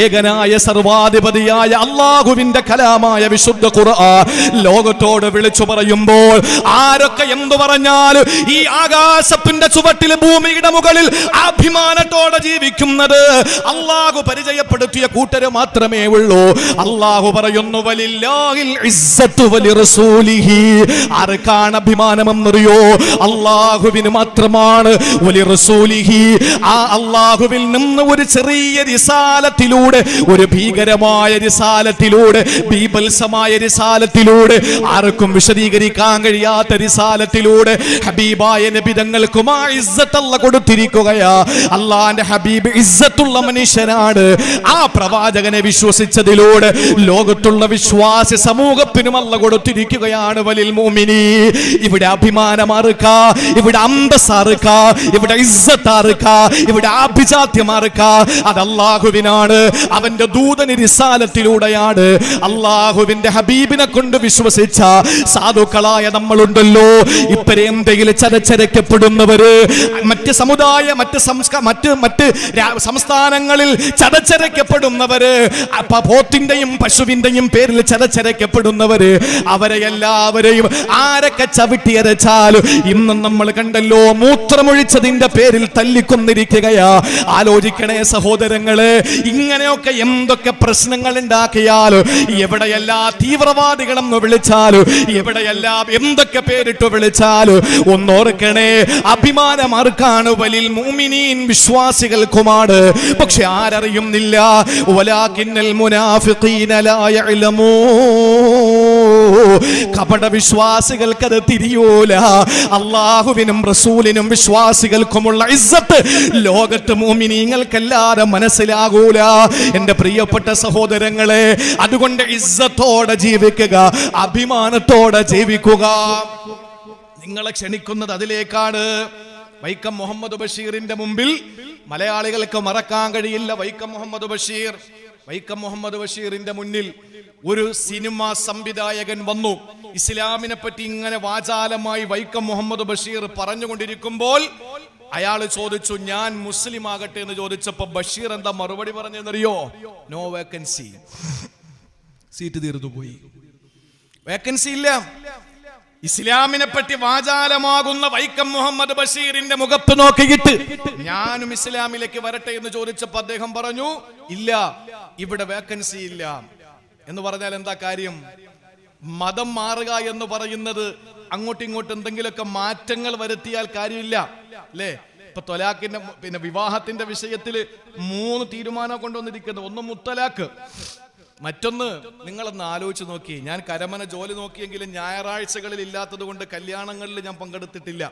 ഏകനായ സർവാധിപതിയായ അല്ലാഹുവിന്റെ കലാമായ വിശുദ്ധ ഖുർആൻ ലോകത്തോട് വിളിച്ചു പറയുമ്പോൾ, ആരൊക്കെ എന്തു പറഞ്ഞാലും ഈ ആകാശത്തിന്റെ ചുവട്ടിൽ, ഭൂമിയുടെ മുകളിൽ അഭിമാനത്തോടെ ജീവിക്കുന്നത് അല്ലാഹു പരിചയപ്പെടുത്തിയ കൂട്ടര് മാത്രമേ ഉള്ളൂ. അല്ലാഹു പറയുന്നു, വലില്ലാഹിൽ ഇസ്സത്തു വലി റസൂലിഹി. ആർക്കാണ് അഭിമാനമെന്നറിയോ? അല്ലാഹുവിന് മാത്രമാണ്. വലി റസൂലിഹി, ആ അല്ലാഹുവിൽ നിന്ന് ഒരു ചെറിയ റിസാലത്തിലൂടെ, ഒരു ഭീകരമായ റിസാലത്തിലൂടെ, ബീഭത്സമായ റിസാലത്തിലൂടെ, ആർക്കും വിശദീകരിക്കാൻ കഴിയാത്ത റിസാലത്തിലൂടെ ഹബീബായ നബി തങ്ങൾക്കും ആ ഇസ്സത്ത് അല്ലാഹ് കൊടുത്തിരിക്കുകയാ. അല്ലാഹുവിന്റെ ഹബീബ് ഇസ്സത്തുള്ള മനുഷ്യനാണ്. ആ പ്രവാചകനെ വിശ്വസിച്ചതിലൂടെ ലോകത്തുള്ള വിശ്വാസി സമൂഹത്തിനും അല്ലാഹ് കൊടുത്തിരിക്കുകയാണ് വലിൽ മുഅ്മിനീൻ. ഇവിടെ അഭിമാനമാർക്കാ, ഇവിടെ അന്തസ്സാർക്കാ, ഇവിടെ ഇസ്സത്താർക്കാ, ഇവിടെ ആഭിജാത്യമാർക്കാ? അത് അല്ലാഹുവിനാണ്. അവന്റെ ദൂതന് റിസാലത്തിലൂടെയാണ്. അല്ലാഹുവിന്റെ ഹബീബിനെ കൊണ്ട് വിശ്വസിച്ച സാധുക്കളായ നമ്മളുണ്ടല്ലോ, ഇപ്പരെന്തെങ്കിലും ചതച്ചരക്കപ്പെടുന്നവര്, മറ്റ് സമുദായ, മറ്റ് സംസ്ഥാനങ്ങളിൽ ചതച്ചരക്കപ്പെടുന്നവര്, പോത്തിന്റെയും പശുവിന്റെയും പേരിൽ ചതച്ചരക്കപ്പെടുന്നവര്, അവരെ എല്ലാവരെയും ആരൊക്കെ ചവിട്ടിയരച്ചാലും ഇന്നും നമ്മൾ കണ്ടല്ലോ, മൂത്രമൊഴിച്ചതിന്റെ പേരിൽ തല്ലിക്കൊന്നിരിക്കുകയാ. ആലോചിക്കണേ സഹോദരങ്ങളെ, ഇങ്ങനെയൊക്കെ എന്തൊക്കെ പ്രശ്നങ്ങൾ ഉണ്ടാക്കിയാലും, എവിടെയെല്ലാം തീവ്രവാദികളെന്ന് വിളിച്ചാലും, എവിടെയെല്ലാം എന്തൊക്കെ പേരിട്ട് വിളിച്ചാലും, ഒന്നോർക്കണേ, അഭിമാനമാർക്കാണ്? വലിൽ മുഅ്മിനീൻ, വിശ്വാസികൾക്കുമാണ്. പക്ഷെ ആരറിയുന്നില്ല. വലാകിന്നൽ മുനാഫിഖീന ലാ യഅലമൂൻ. കപട വിശ്വാസികൾക്കത് തിരിയൂല. അല്ലാഹുവിനും റസൂലിനും വിശ്വാസികൾക്കുമുള്ള ഇസ്സത്ത് ലോകത്ത് മുഅ്മിനീങ്ങൾക്കല്ലാതെ മനസ്സിലാകൂല. എന്റെ പ്രിയപ്പെട്ട സഹോദരങ്ങളെ, അതുകൊണ്ട് ഇസ്സത്തോടെ ജീവിക്കുക, അഭിമാനത്തോടെ ജീവിക്കുക. നിങ്ങളെ ക്ഷണിക്കുന്നത് അതിലേക്കാണ്. വൈക്കം മുഹമ്മദ് ബഷീറിന്റെ മുമ്പിൽ മലയാളികൾക്ക് മറക്കാൻ കഴിയില്ല. വൈക്കം മുഹമ്മദ് ബഷീറിന്റെ മുന്നിൽ ഒരു സിനിമാ സംവിധായകൻ വന്നു. ഇസ്ലാമിനെ പറ്റി ഇങ്ങനെ വാചാലമായി വൈക്കം മുഹമ്മദ് ബഷീർ പറഞ്ഞുകൊണ്ടിരിക്കുമ്പോൾ അയാൾ ചോദിച്ചു, ഞാൻ മുസ്ലിം ആകട്ടെ എന്ന് ചോദിച്ചപ്പോ ബഷീർ എന്താ മറുപടി പറഞ്ഞെന്നറിയോ? No vacancy. സീറ്റ് തീർന്നു പോയി, വേക്കൻസി ഇല്ല. ഇസ്ലാമിനെ പറ്റി വാചാലമാകുന്ന വൈക്കം മുഹമ്മദ് ബഷീറിന്റെ മുഖത്ത് നോക്കിയിട്ട് ഞാനും ഇസ്ലാമിലേക്ക് വരട്ടെ എന്ന് ചോദിച്ചപ്പോൾ അദ്ദേഹം പറഞ്ഞു, ഇല്ല, ഇവിടെ വേക്കൻസി ഇല്ല. എന്ന് പറഞ്ഞാൽ എന്താ കാര്യം? മതം മാറുക എന്ന് പറയുന്നത് അങ്ങോട്ടും ഇങ്ങോട്ടും എന്തെങ്കിലുമൊക്കെ മാറ്റങ്ങൾ വരുത്തിയാൽ കാര്യമില്ല, അല്ലേ? ഇപ്പൊ തൊലാഖിന്റെ പിന്നെ വിവാഹത്തിന്റെ വിഷയത്തിൽ 3 തീരുമാനം കൊണ്ടുവന്നിരിക്കുന്നത്. ഒന്ന് മുത്തലാഖ്, മറ്റൊന്ന് നിങ്ങളൊന്ന് ആലോചിച്ച് നോക്കി. ഞാൻ കരമന ജോലി നോക്കിയെങ്കിലും ഞായറാഴ്ചകളിൽ ഇല്ലാത്തത് കൊണ്ട് കല്യാണങ്ങളിൽ ഞാൻ പങ്കെടുത്തിട്ടില്ല.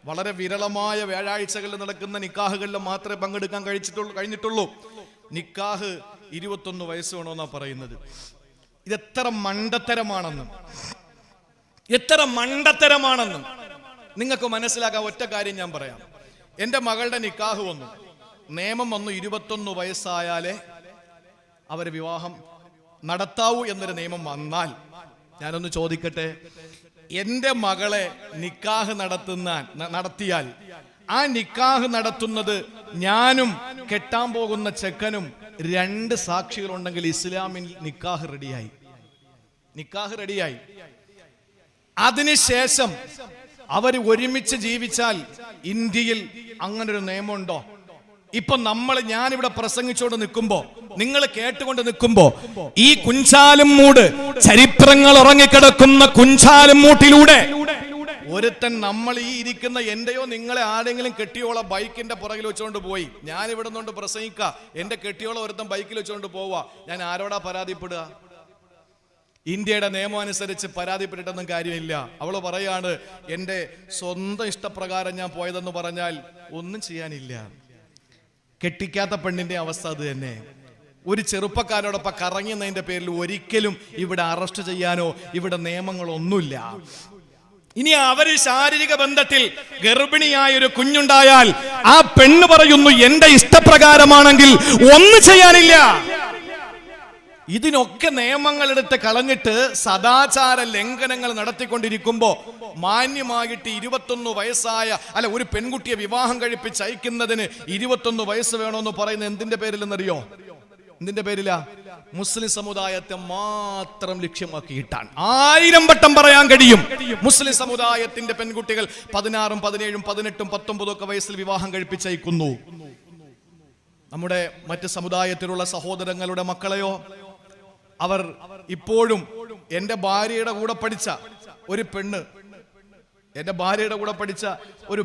വളരെ വിരളമായ വ്യാഴാഴ്ചകളിൽ നടക്കുന്ന നിക്കാഹുകളിൽ മാത്രമേ പങ്കെടുക്കാൻ കഴിഞ്ഞിട്ടുള്ളൂ. നിക്കാഹ് 21 വയസ്സ് വേണമെന്നാ പറയുന്നത്. ഇതെത്ര മണ്ടത്തരമാണെന്ന് നിങ്ങൾക്ക് മനസ്സിലാക്കാൻ ഒറ്റ കാര്യം ഞാൻ പറയാം. എൻ്റെ മകളുടെ നിക്കാഹ് വന്നു, നിയമം വന്നു 21 വയസ്സായാലേ അവർ വിവാഹം നടത്താവൂ എന്നൊരു നിയമം വന്നാൽ, ഞാനൊന്ന് ചോദിക്കട്ടെ, എൻ്റെ മകളെ നിക്കാഹ് നടത്തിയാൽ ആ നിക്കാഹ് നടത്തുന്നത് ഞാനും കെട്ടാൻ പോകുന്ന ചെക്കനും 2 സാക്ഷികളുണ്ടെങ്കിൽ ഇസ്ലാമിൽ നിക്കാഹ് റെഡിയായി. അതിനുശേഷം അവർ ഒരുമിച്ച് ജീവിച്ചാൽ ഇന്ത്യയിൽ അങ്ങനൊരു നിയമമുണ്ടോ? ഇപ്പൊ ഞാനിവിടെ പ്രസംഗിച്ചോണ്ട് നിൽക്കുമ്പോ, നിങ്ങൾ കേട്ടുകൊണ്ട് നിൽക്കുമ്പോ, ഈ കുഞ്ചാലും മൂട്, ചരിത്രങ്ങൾ ഉറങ്ങിക്കിടക്കുന്ന കുഞ്ചാലും മൂട്ടിലൂടെ ഒരുത്തൻ നമ്മൾ ഈ ഇരിക്കുന്ന എന്റെയോ നിങ്ങളെ ആരെങ്കിലും കെട്ടിയോള ബൈക്കിന്റെ പുറകിൽ വെച്ചോണ്ട് പോയി, ഞാൻ ഇവിടെ നിന്നുകൊണ്ട് പ്രസംഗിക്ക, എന്റെ കെട്ടിയോള ഒരുത്തൻ ബൈക്കിൽ വെച്ചോണ്ട് പോവാ, ഞാൻ ആരോടാ പരാതിപ്പെടുക? ഇന്ത്യയുടെ നിയമം അനുസരിച്ച് പരാതിപ്പെട്ടിട്ടൊന്നും കാര്യമില്ല. അവള് പറയാണ് എൻ്റെ സ്വന്തം ഇഷ്ടപ്രകാരം ഞാൻ പോയതെന്ന് പറഞ്ഞാൽ ഒന്നും ചെയ്യാനില്ല. കെട്ടിക്കാത്ത പെണ്ണിന്റെ അവസ്ഥ അത് തന്നെ. ഒരു ചെറുപ്പക്കാരോടൊപ്പം കറങ്ങുന്നതിന്റെ പേരിൽ ഒരിക്കലും ഇവിടെ അറസ്റ്റ് ചെയ്യാനോ ഇവിടെ നിയമങ്ങളൊന്നുമില്ല. ഇനി അവര് ശാരീരിക ബന്ധത്തിൽ ഗർഭിണിയായ ഒരു കുഞ്ഞുണ്ടായാൽ ആ പെണ്ണ് പറയുന്നു എന്റെ ഇഷ്ടപ്രകാരമാണെങ്കിൽ ഒന്നും ചെയ്യാനില്ല. ഇതിനൊക്കെ നിയമങ്ങൾ എടുത്ത് കളഞ്ഞിട്ട് സദാചാര ലംഘനങ്ങൾ നടത്തിക്കൊണ്ടിരിക്കുമ്പോ മാന്യമായിട്ട് 21 വയസ്സായ ഒരു പെൺകുട്ടിയെ വിവാഹം കഴിപ്പിച്ച് അയക്കുന്നതിന് 21 വയസ്സ് വേണമെന്ന് പറയുന്നത് എന്തിന്റെ പേരിലെന്നറിയോ? എന്തിന്റെ പേരിലാ? മുസ്ലിം സമുദായത്തെ മാത്രം ലക്ഷ്യമാക്കിയിട്ടാണ്. 1000 വട്ടം പറയാൻ കഴിയും. മുസ്ലിം സമുദായത്തിന്റെ പെൺകുട്ടികൾ 16, 17, 18, 19 ഒക്കെ വയസ്സിൽ വിവാഹം കഴിപ്പിച്ചയക്കുന്നു. നമ്മുടെ മറ്റ് സമുദായത്തിലുള്ള സഹോദരങ്ങളുടെ മക്കളെയോ അവർ ഇപ്പോഴും എൻ്റെ ഭാര്യയുടെ കൂടെ പഠിച്ച ഒരു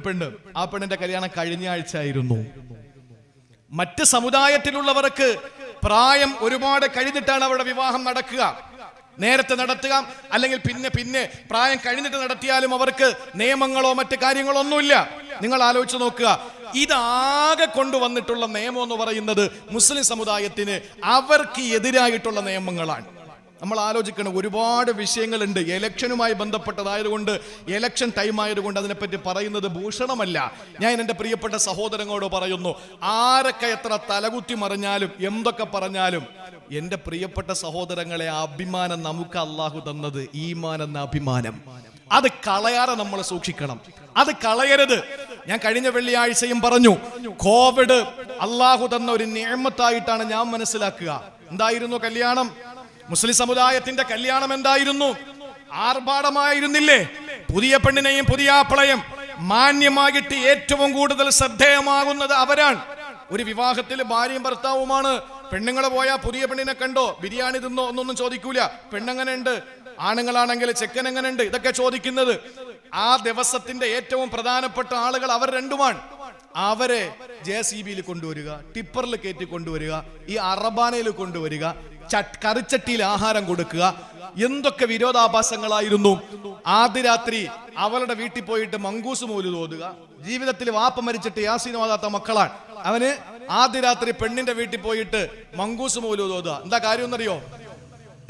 പെണ്ണ്, ആ പെണ്ണിന്റെ കല്യാണം കഴിഞ്ഞ ആഴ്ച ആയിരുന്നു. മറ്റ് സമുദായത്തിലുള്ളവർക്ക് പ്രായം ഒരുപാട് കഴിഞ്ഞിട്ടാണ് അവരുടെ വിവാഹം നടക്കുക. നേരത്തെ നടത്തുക അല്ലെങ്കിൽ പിന്നെ പ്രായം കഴിഞ്ഞിട്ട് നടത്തിയാലും അവർക്ക് നിയമങ്ങളോ മറ്റു കാര്യങ്ങളോ ഒന്നുമില്ല. നിങ്ങൾ ആലോചിച്ച് നോക്കുക, ഇതാകെ കൊണ്ടുവന്നിട്ടുള്ള നിയമം എന്ന് പറയുന്നത് മുസ്ലിം സമുദായത്തിന് അവർക്ക് എതിരായിട്ടുള്ള നിയമങ്ങളാണ്. നമ്മൾ ആലോചിക്കണം, ഒരുപാട് വിഷയങ്ങളുണ്ട്. ഇലക്ഷനുമായി ബന്ധപ്പെട്ടതായതുകൊണ്ട്, ഇലക്ഷൻ ടൈം ആയതുകൊണ്ട് അതിനെപ്പറ്റി പറയുന്നത് ഭൂഷണമല്ല. ഞാൻ എൻ്റെ പ്രിയപ്പെട്ട സഹോദരങ്ങളോട് പറയുന്നു, ആരൊക്കെ എത്ര തലകുത്തി മറിഞ്ഞാലും എന്തൊക്കെ പറഞ്ഞാലും എൻ്റെ പ്രിയപ്പെട്ട സഹോദരങ്ങളെ, അഭിമാനം നമുക്ക് അള്ളാഹു തന്നത് ഈമാൻ എന്ന അഭിമാനം, അത് കളയാതെ നമ്മൾ സൂക്ഷിക്കണം. അത് കളയരുത്. ഞാൻ കഴിഞ്ഞ വെള്ളിയാഴ്ചയും പറഞ്ഞു, കോവിഡ് അള്ളാഹു തന്ന ഒരു നിഅമത്തായിട്ടാണ് ഞാൻ മനസ്സിലാക്കുക. എന്തായിരുന്നു കല്യാണം? മുസ്ലിം സമുദായത്തിന്റെ കല്യാണം എന്തായിരുന്നു? ആർഭാടമായിരുന്നില്ലേ? പുതിയ പെണ്ണിനെയും പുതിയ ആപ്പിളയും മാന്യമായിട്ട് ഏറ്റവും കൂടുതൽ ശ്രദ്ധേയമാകുന്നത് അവരാണ്. ഒരു വിവാഹത്തിൽ ഭാര്യയും ഭർത്താവുമാണ്. പെണ്ണുങ്ങൾ പോയാൽ പുതിയ പെണ്ണിനെ കണ്ടോ, ബിരിയാണി തിന്നോ ഒന്നൊന്നും ചോദിക്കൂല. പെണ്ണെങ്ങനെ ഉണ്ട്, ആണുങ്ങളാണെങ്കിൽ ചെക്കൻ എങ്ങനെ ഉണ്ട്, ഇതൊക്കെ ചോദിക്കുന്നത്. ആ ദിവസത്തിന്റെ ഏറ്റവും പ്രധാനപ്പെട്ട ആളുകൾ അവർ രണ്ടുമാണ്. അവരെ JCB കൊണ്ടുവരിക, ടിപ്പറിൽ കയറ്റി കൊണ്ടുവരിക, ഈ അറബാനയിൽ കൊണ്ടുവരിക, കറിച്ചട്ടിയിൽ ആഹാരം കൊടുക്കുക. എന്തൊക്കെ വിരോധാഭാസങ്ങളായിരുന്നു. ആദ്യ രാത്രി അവളുടെ വീട്ടിൽ പോയിട്ട് മങ്കൂസ് മൗലിദ് ഓതുക. ജീവിതത്തിൽ വാപ്പ മരിച്ചിട്ട് യാസീൻ ഓതാത്ത മക്കളാണ്. അവന് ആദ്യ രാത്രി പെണ്ണിന്റെ വീട്ടിൽ പോയിട്ട് മങ്കൂസ് മൗലിദ് ഓതുക. എന്താ കാര്യം എന്നറിയോ?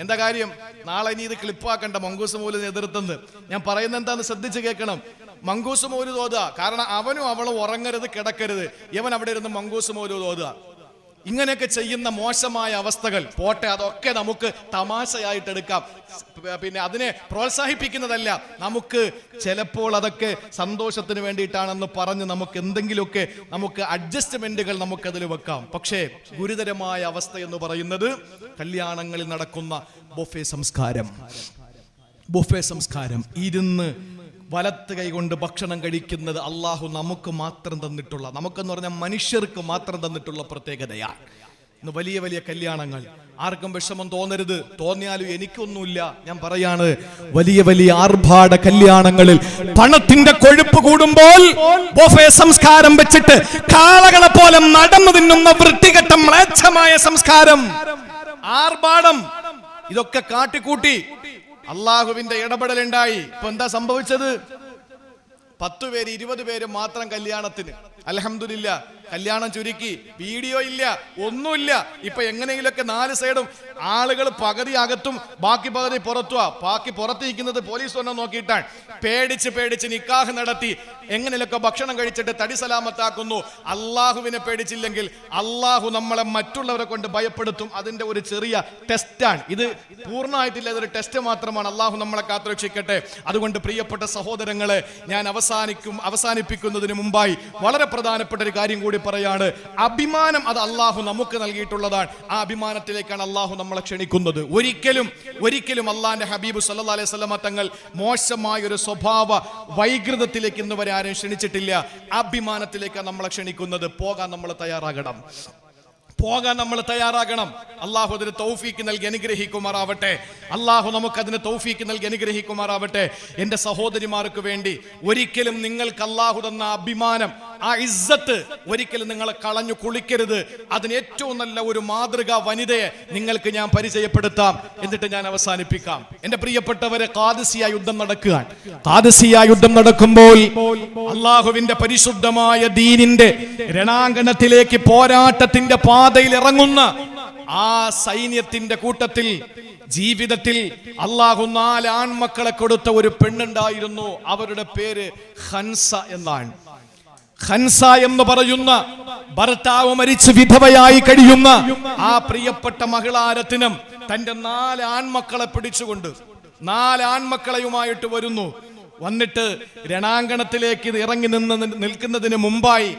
എന്താ കാര്യം? നാളെ ഇനി ഇത് ക്ലിപ്പാക്കണ്ട മങ്കൂസ് മൗലിദിനെ എതിർത്തുന്നത്. ഞാൻ പറയുന്നത് എന്താന്ന് ശ്രദ്ധിച്ച് കേൾക്കണം. മങ്കൂസ് മൗലിദ് ഓതുക, കാരണം അവനും അവളും ഉറങ്ങരുത്, കിടക്കരുത്. ഇവൻ അവിടെ ഇരുന്ന് മങ്കൂസ് മൗലിദ് ഓതുക. ഇങ്ങനെയൊക്കെ ചെയ്യുന്ന മോശമായ അവസ്ഥകൾ പോട്ടെ, അതൊക്കെ നമുക്ക് തമാശയായിട്ട് എടുക്കാം. പിന്നെ അതിനെ പ്രോത്സാഹിപ്പിക്കുന്നതല്ല. നമുക്ക് ചിലപ്പോൾ അതൊക്കെ സന്തോഷത്തിന് വേണ്ടിയിട്ടാണെന്ന് പറഞ്ഞ് നമുക്ക് എന്തെങ്കിലുമൊക്കെ നമുക്ക് അഡ്ജസ്റ്റ്മെന്റുകൾ നമുക്കതിൽ വെക്കാം. പക്ഷേ ഗുരുതരമായ അവസ്ഥ എന്ന് പറയുന്നത് കല്യാണങ്ങളിൽ നടക്കുന്ന ബൊഫേ സംസ്കാരം. ബുഫേ സംസ്കാരം, ഇരുന്ന് വലത്ത് കൈകൊണ്ട് ഭക്ഷണം കഴിക്കുന്നത് അള്ളാഹു നമുക്ക് മാത്രം തന്നിട്ടുള്ള, നമുക്കെന്ന് പറഞ്ഞാൽ മനുഷ്യർക്ക് മാത്രം തന്നിട്ടുള്ള പ്രത്യേകതയാണ്. ഇന്ന് വലിയ വലിയ കല്യാണങ്ങൾ, ആർക്കും വിഷമം തോന്നരുത്, തോന്നിയാലും എനിക്കൊന്നുമില്ല, ഞാൻ പറയാണ്, വലിയ വലിയ ആർഭാട കല്യാണങ്ങളിൽ പണത്തിന്റെ കൊഴുപ്പ് കൂടുമ്പോൾ ബുഫേ സംസ്കാരം വെച്ചിട്ട് കാളകളെ പോലെ നടന്നു തിന്നുന്ന വൃത്തികെട്ട മ്ലേച്ഛമായ സംസ്കാരം, ആർഭാടം, ഇതൊക്കെ കാട്ടിക്കൂട്ടി അള്ളാഹുവിന്റെ ഇടപെടലുണ്ടായി. ഇപ്പൊ എന്താ സംഭവിച്ചത്? 10 പേര് 20 പേര് മാത്രം കല്യാണത്തിന്. അൽഹംദുലില്ലാ, കല്യാണം ചുരുക്കി, വീഡിയോ ഇല്ല, ഒന്നുമില്ല. ഇപ്പൊ എങ്ങനെയെങ്കിലൊക്കെ 4 സൈഡും ആളുകൾ പകുതി അകത്തും ബാക്കി പകുതി പുറത്തുവാ. ബാക്കി പുറത്തിരിക്കുന്നത് പോലീസ് വന്ന് നോക്കിയിട്ടാണ്. പേടിച്ച് നിക്കാഹ് നടത്തി എങ്ങനെയൊക്കെ ഭക്ഷണം കഴിച്ചിട്ട് തടി സലാമത്താക്കുന്നു. അള്ളാഹുവിനെ പേടിച്ചില്ലെങ്കിൽ അള്ളാഹു നമ്മളെ മറ്റുള്ളവരെ കൊണ്ട് ഭയപ്പെടുത്തും. അതിന്റെ ഒരു ചെറിയ ടെസ്റ്റാണ് ഇത്. പൂർണ്ണമായിട്ടില്ല, ഇതൊരു ടെസ്റ്റ് മാത്രമാണ്. അള്ളാഹു നമ്മളെ കാത്തുരക്ഷിക്കട്ടെ. അതുകൊണ്ട് പ്രിയപ്പെട്ട സഹോദരങ്ങളെ, ഞാൻ അവസാനിപ്പിക്കുന്നതിന് മുമ്പായി വളരെ പ്രധാനപ്പെട്ട ഒരു കാര്യം കൂടി പറയാണ്. അഭിമാനം അത് അള്ളാഹു നമുക്ക് നൽകിയിട്ടുള്ളതാണ്. ആ അഭിമാനത്തിലേക്കാണ് അള്ളാഹു നമ്മളെ ക്ഷണിക്കുന്നത്. ഒരിക്കലും അള്ളാന്റെ ഹബീബ് സല്ലല്ലാഹു അലൈഹി വസല്ലമ തങ്ങൾ മോശമായ ഒരു സ്വഭാവ വൈകൃതത്തിലേക്ക് ഇന്ന് വരെ ആരും ക്ഷണിച്ചിട്ടില്ല. അഭിമാനത്തിലേക്കാണ് നമ്മളെ ക്ഷണിക്കുന്നത്. പോകാൻ നമ്മൾ തയ്യാറാകണം. അള്ളാഹു അതിന് തൗഫീക്ക് നൽകി അനുഗ്രഹിക്കുമാറാവട്ടെ. അള്ളാഹു നമുക്കതിന് തൗഫീക്ക് നൽകി അനുഗ്രഹിക്കുമാറാവട്ടെ. എൻ്റെ സഹോദരിമാർക്ക് വേണ്ടി ഒരിക്കലും നിങ്ങൾക്ക് അള്ളാഹു തന്ന അഭിമാനം, ആ ഇസ്സത്ത് ഒരിക്കലും നിങ്ങളെ കളഞ്ഞു കുളിക്കരുത്. അതിന് ഏറ്റവും നല്ല ഒരു മാതൃകാ വനിതയെ നിങ്ങൾക്ക് ഞാൻ പരിചയപ്പെടുത്താം, എന്നിട്ട് ഞാൻ അവസാനിപ്പിക്കാം. എൻ്റെ പ്രിയപ്പെട്ടവരെ, ഖാദിസിയ യുദ്ധം നടക്കുകയാണ്. ഖാദിസിയ യുദ്ധം നടക്കുമ്പോൾ അള്ളാഹുവിന്റെ പരിശുദ്ധമായ ദീനിന്റെ രണാങ്കണത്തിലേക്ക് പോരാട്ടത്തിന്റെ പാതയിൽ ഇറങ്ങുന്ന ആ സൈന്യത്തിന്റെ കൂട്ടത്തിൽ ജീവിതത്തിൽ അള്ളാഹു 4 ആൺമക്കളെ കൊടുത്ത ഒരു പെണ്ണുണ്ടായിരുന്നു. അവരുടെ പേര് ഹൻസ എന്നാണ്. ഹൻസ എന്ന് പറയുന്ന ഭർത്താവ് മരിച്ച് വിധവയായി കഴിയുന്ന ആ പ്രിയപ്പെട്ട മഹിളാരത്തിനും തന്റെ 4 ആൺമക്കളെ പിടിച്ചുകൊണ്ട് 4 ആൺമക്കളെയുമായിട്ട് വന്നിട്ട് രണാങ്കണത്തിലേക്ക് ഇറങ്ങി നിൽക്കുന്നതിന് മുമ്പായി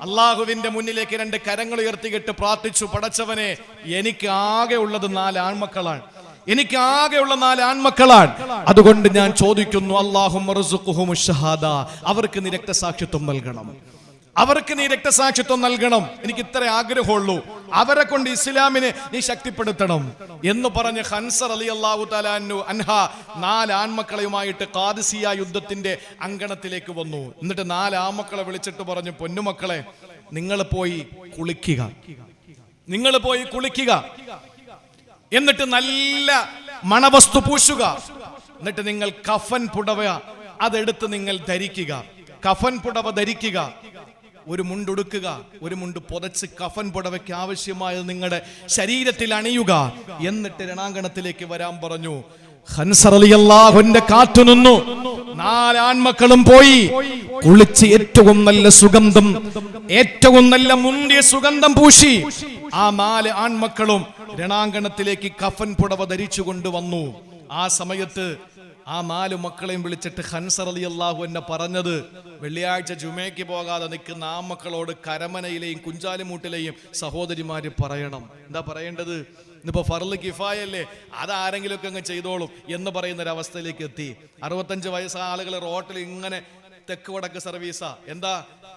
അള്ളാഹുവിന്റെ മുന്നിലേക്ക് 2 കരങ്ങൾ ഉയർത്തിയിട്ട് പ്രാർത്ഥിച്ചു, പടച്ചവനെ, എനിക്ക് ആകെ ഉള്ളത് 4 ആൺമക്കളാണ്. അതുകൊണ്ട് ഞാൻ ചോദിക്കുന്നു, അല്ലാഹുമ്മ ർസുഖ്ഹുമു ഷഹാദ, അവർക്ക് നീ രക്തസാക്ഷിത്വം നൽകണം. എനിക്ക് ഇത്ര ആഗ്രഹമുള്ളൂ. അവരെ കൊണ്ട് ഇസ്ലാമിനെ നീ ശക്തിപ്പെടുത്തണം എന്ന് പറഞ്ഞ് ഹൻസ റളിയല്ലാഹു തആല അൻഹ 4 ആൺമക്കളെയുമായിട്ട് ഖാദിസിയ യുദ്ധത്തിന്റെ അങ്കണത്തിലേക്ക് വന്നു. എന്നിട്ട് 4 ആൺമക്കളെ വിളിച്ചിട്ട് പറഞ്ഞു, പൊന്നുമക്കളെ, നിങ്ങൾ പോയി കുളിക്കുക, എന്നിട്ട് നല്ല മണവസ്തു പൂശുക, എന്നിട്ട് നിങ്ങൾ കഫൻ പുടവ അതെടുത്ത് നിങ്ങൾ ധരിക്കുക. കഫൻ പുടവ ധരിക്കുക, ഒരു മുണ്ടുടുക്കുക, ഒരു മുണ്ട് പുതച്ച് കഫൻ പുടവയ്ക്ക് ആവശ്യമായത് നിങ്ങളുടെ ശരീരത്തിൽ അണിയുക, എന്നിട്ട് രണാങ്കണത്തിലേക്ക് വരാൻ പറഞ്ഞു. ഹൻസ റളിയല്ലാഹുവിന്റെ കാത്തുനിന്നു. 4 ആൺമക്കളും പോയി കുളിച്ച് ഏറ്റവും നല്ല സുഗന്ധം, ഏറ്റവും നല്ല മുന്തിയ സുഗന്ധം പൂശി ആ 4 ആൺമക്കളും രണാങ്കണത്തിലേക്ക് കഫൻ പുടവ ധരിച്ചു കൊണ്ടുവന്നു. ആ സമയത്ത് ആ 4 മക്കളെയും വിളിച്ചിട്ട് ഹൻസ റളിയല്ലാഹു അൻഹു പറഞ്ഞത്, വെള്ളിയാഴ്ച ജുമയ്ക്ക് പോകാതെ നിൽക്കുന്ന ആ മക്കളോട് കരമനയിലെയും കുഞ്ചാലിമൂട്ടിലെയും സഹോദരിമാര് പറയണം. എന്താ പറയേണ്ടത്? ഇന്നിപ്പോ ഫർള് കിഫായല്ലേ, അതാരെങ്കിലും ഒക്കെ അങ്ങ് ചെയ്തോളും എന്ന് പറയുന്നൊരവസ്ഥയിലേക്ക് എത്തി. 65 വയസ്സായ ആളുകൾ റോട്ടിൽ ഇങ്ങനെ തെക്ക് വടക്ക് സർവീസാ. എന്താ,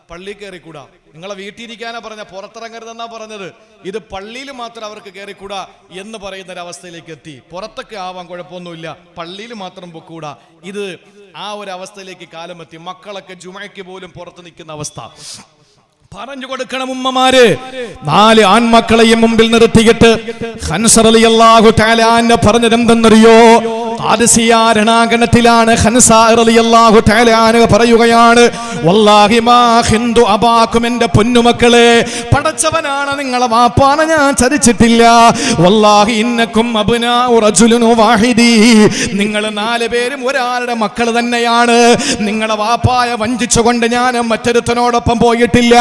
പള്ളി കയറിക്കൂടാ, നിങ്ങളെ വീട്ടിലിരിക്കാനാ പറഞ്ഞ, പുറത്തിറങ്ങരുതെന്നാ പറഞ്ഞത്. ഇത് പള്ളിയിൽ മാത്രം അവർക്ക് കയറിക്കൂടാ എന്ന് പറയുന്നൊരവസ്ഥയിലേക്ക് എത്തി. പുറത്തൊക്കെ ആവാൻ കുഴപ്പമൊന്നുമില്ല, പള്ളിയിൽ മാത്രം പൊക്കൂടാ. ഇത് ആ ഒരു അവസ്ഥയിലേക്ക് കാലമെത്തി. മക്കളൊക്കെ ജുമയ്ക്ക് പോലും പുറത്ത് നിൽക്കുന്ന അവസ്ഥ. പറഞ്ഞു കൊടുക്കണം ഉമ്മമാര്. 4 ആൺമക്കളെയും മുമ്പിൽ നിർത്തിയിട്ട് ഹൻസ റളിയല്ലാഹു തആല അൻഹ പറഞ്ഞതെന്തെന്നറിയോ? ഖാദിസിയ രണാങ്കണത്തിലാണ് ഹൻസ റളിയല്ലാഹു തആല അൻഹ പറയുകയാണ്, വല്ലാഹി മാ ഖിന്ദു അബാകും, എൻ്റെ പൊന്നുമക്കളെ, പടച്ചവനാണ് നിങ്ങളെ വാപ്പാനെ ഞാൻ ചതിച്ചിട്ടില്ല. വല്ലാഹി ഇന്നകും അബ്നാഉ റജുലുൻ വാഹിദി, നിങ്ങൾ 4 പേരും ഒരാളുടെ മക്കൾ തന്നെയാണ്. നിങ്ങളെ വാപ്പായെ വഞ്ചിച്ചുകൊണ്ട് ഞാൻ മറ്റൊരുത്തനോടൊപ്പം പോയിട്ടില്ല.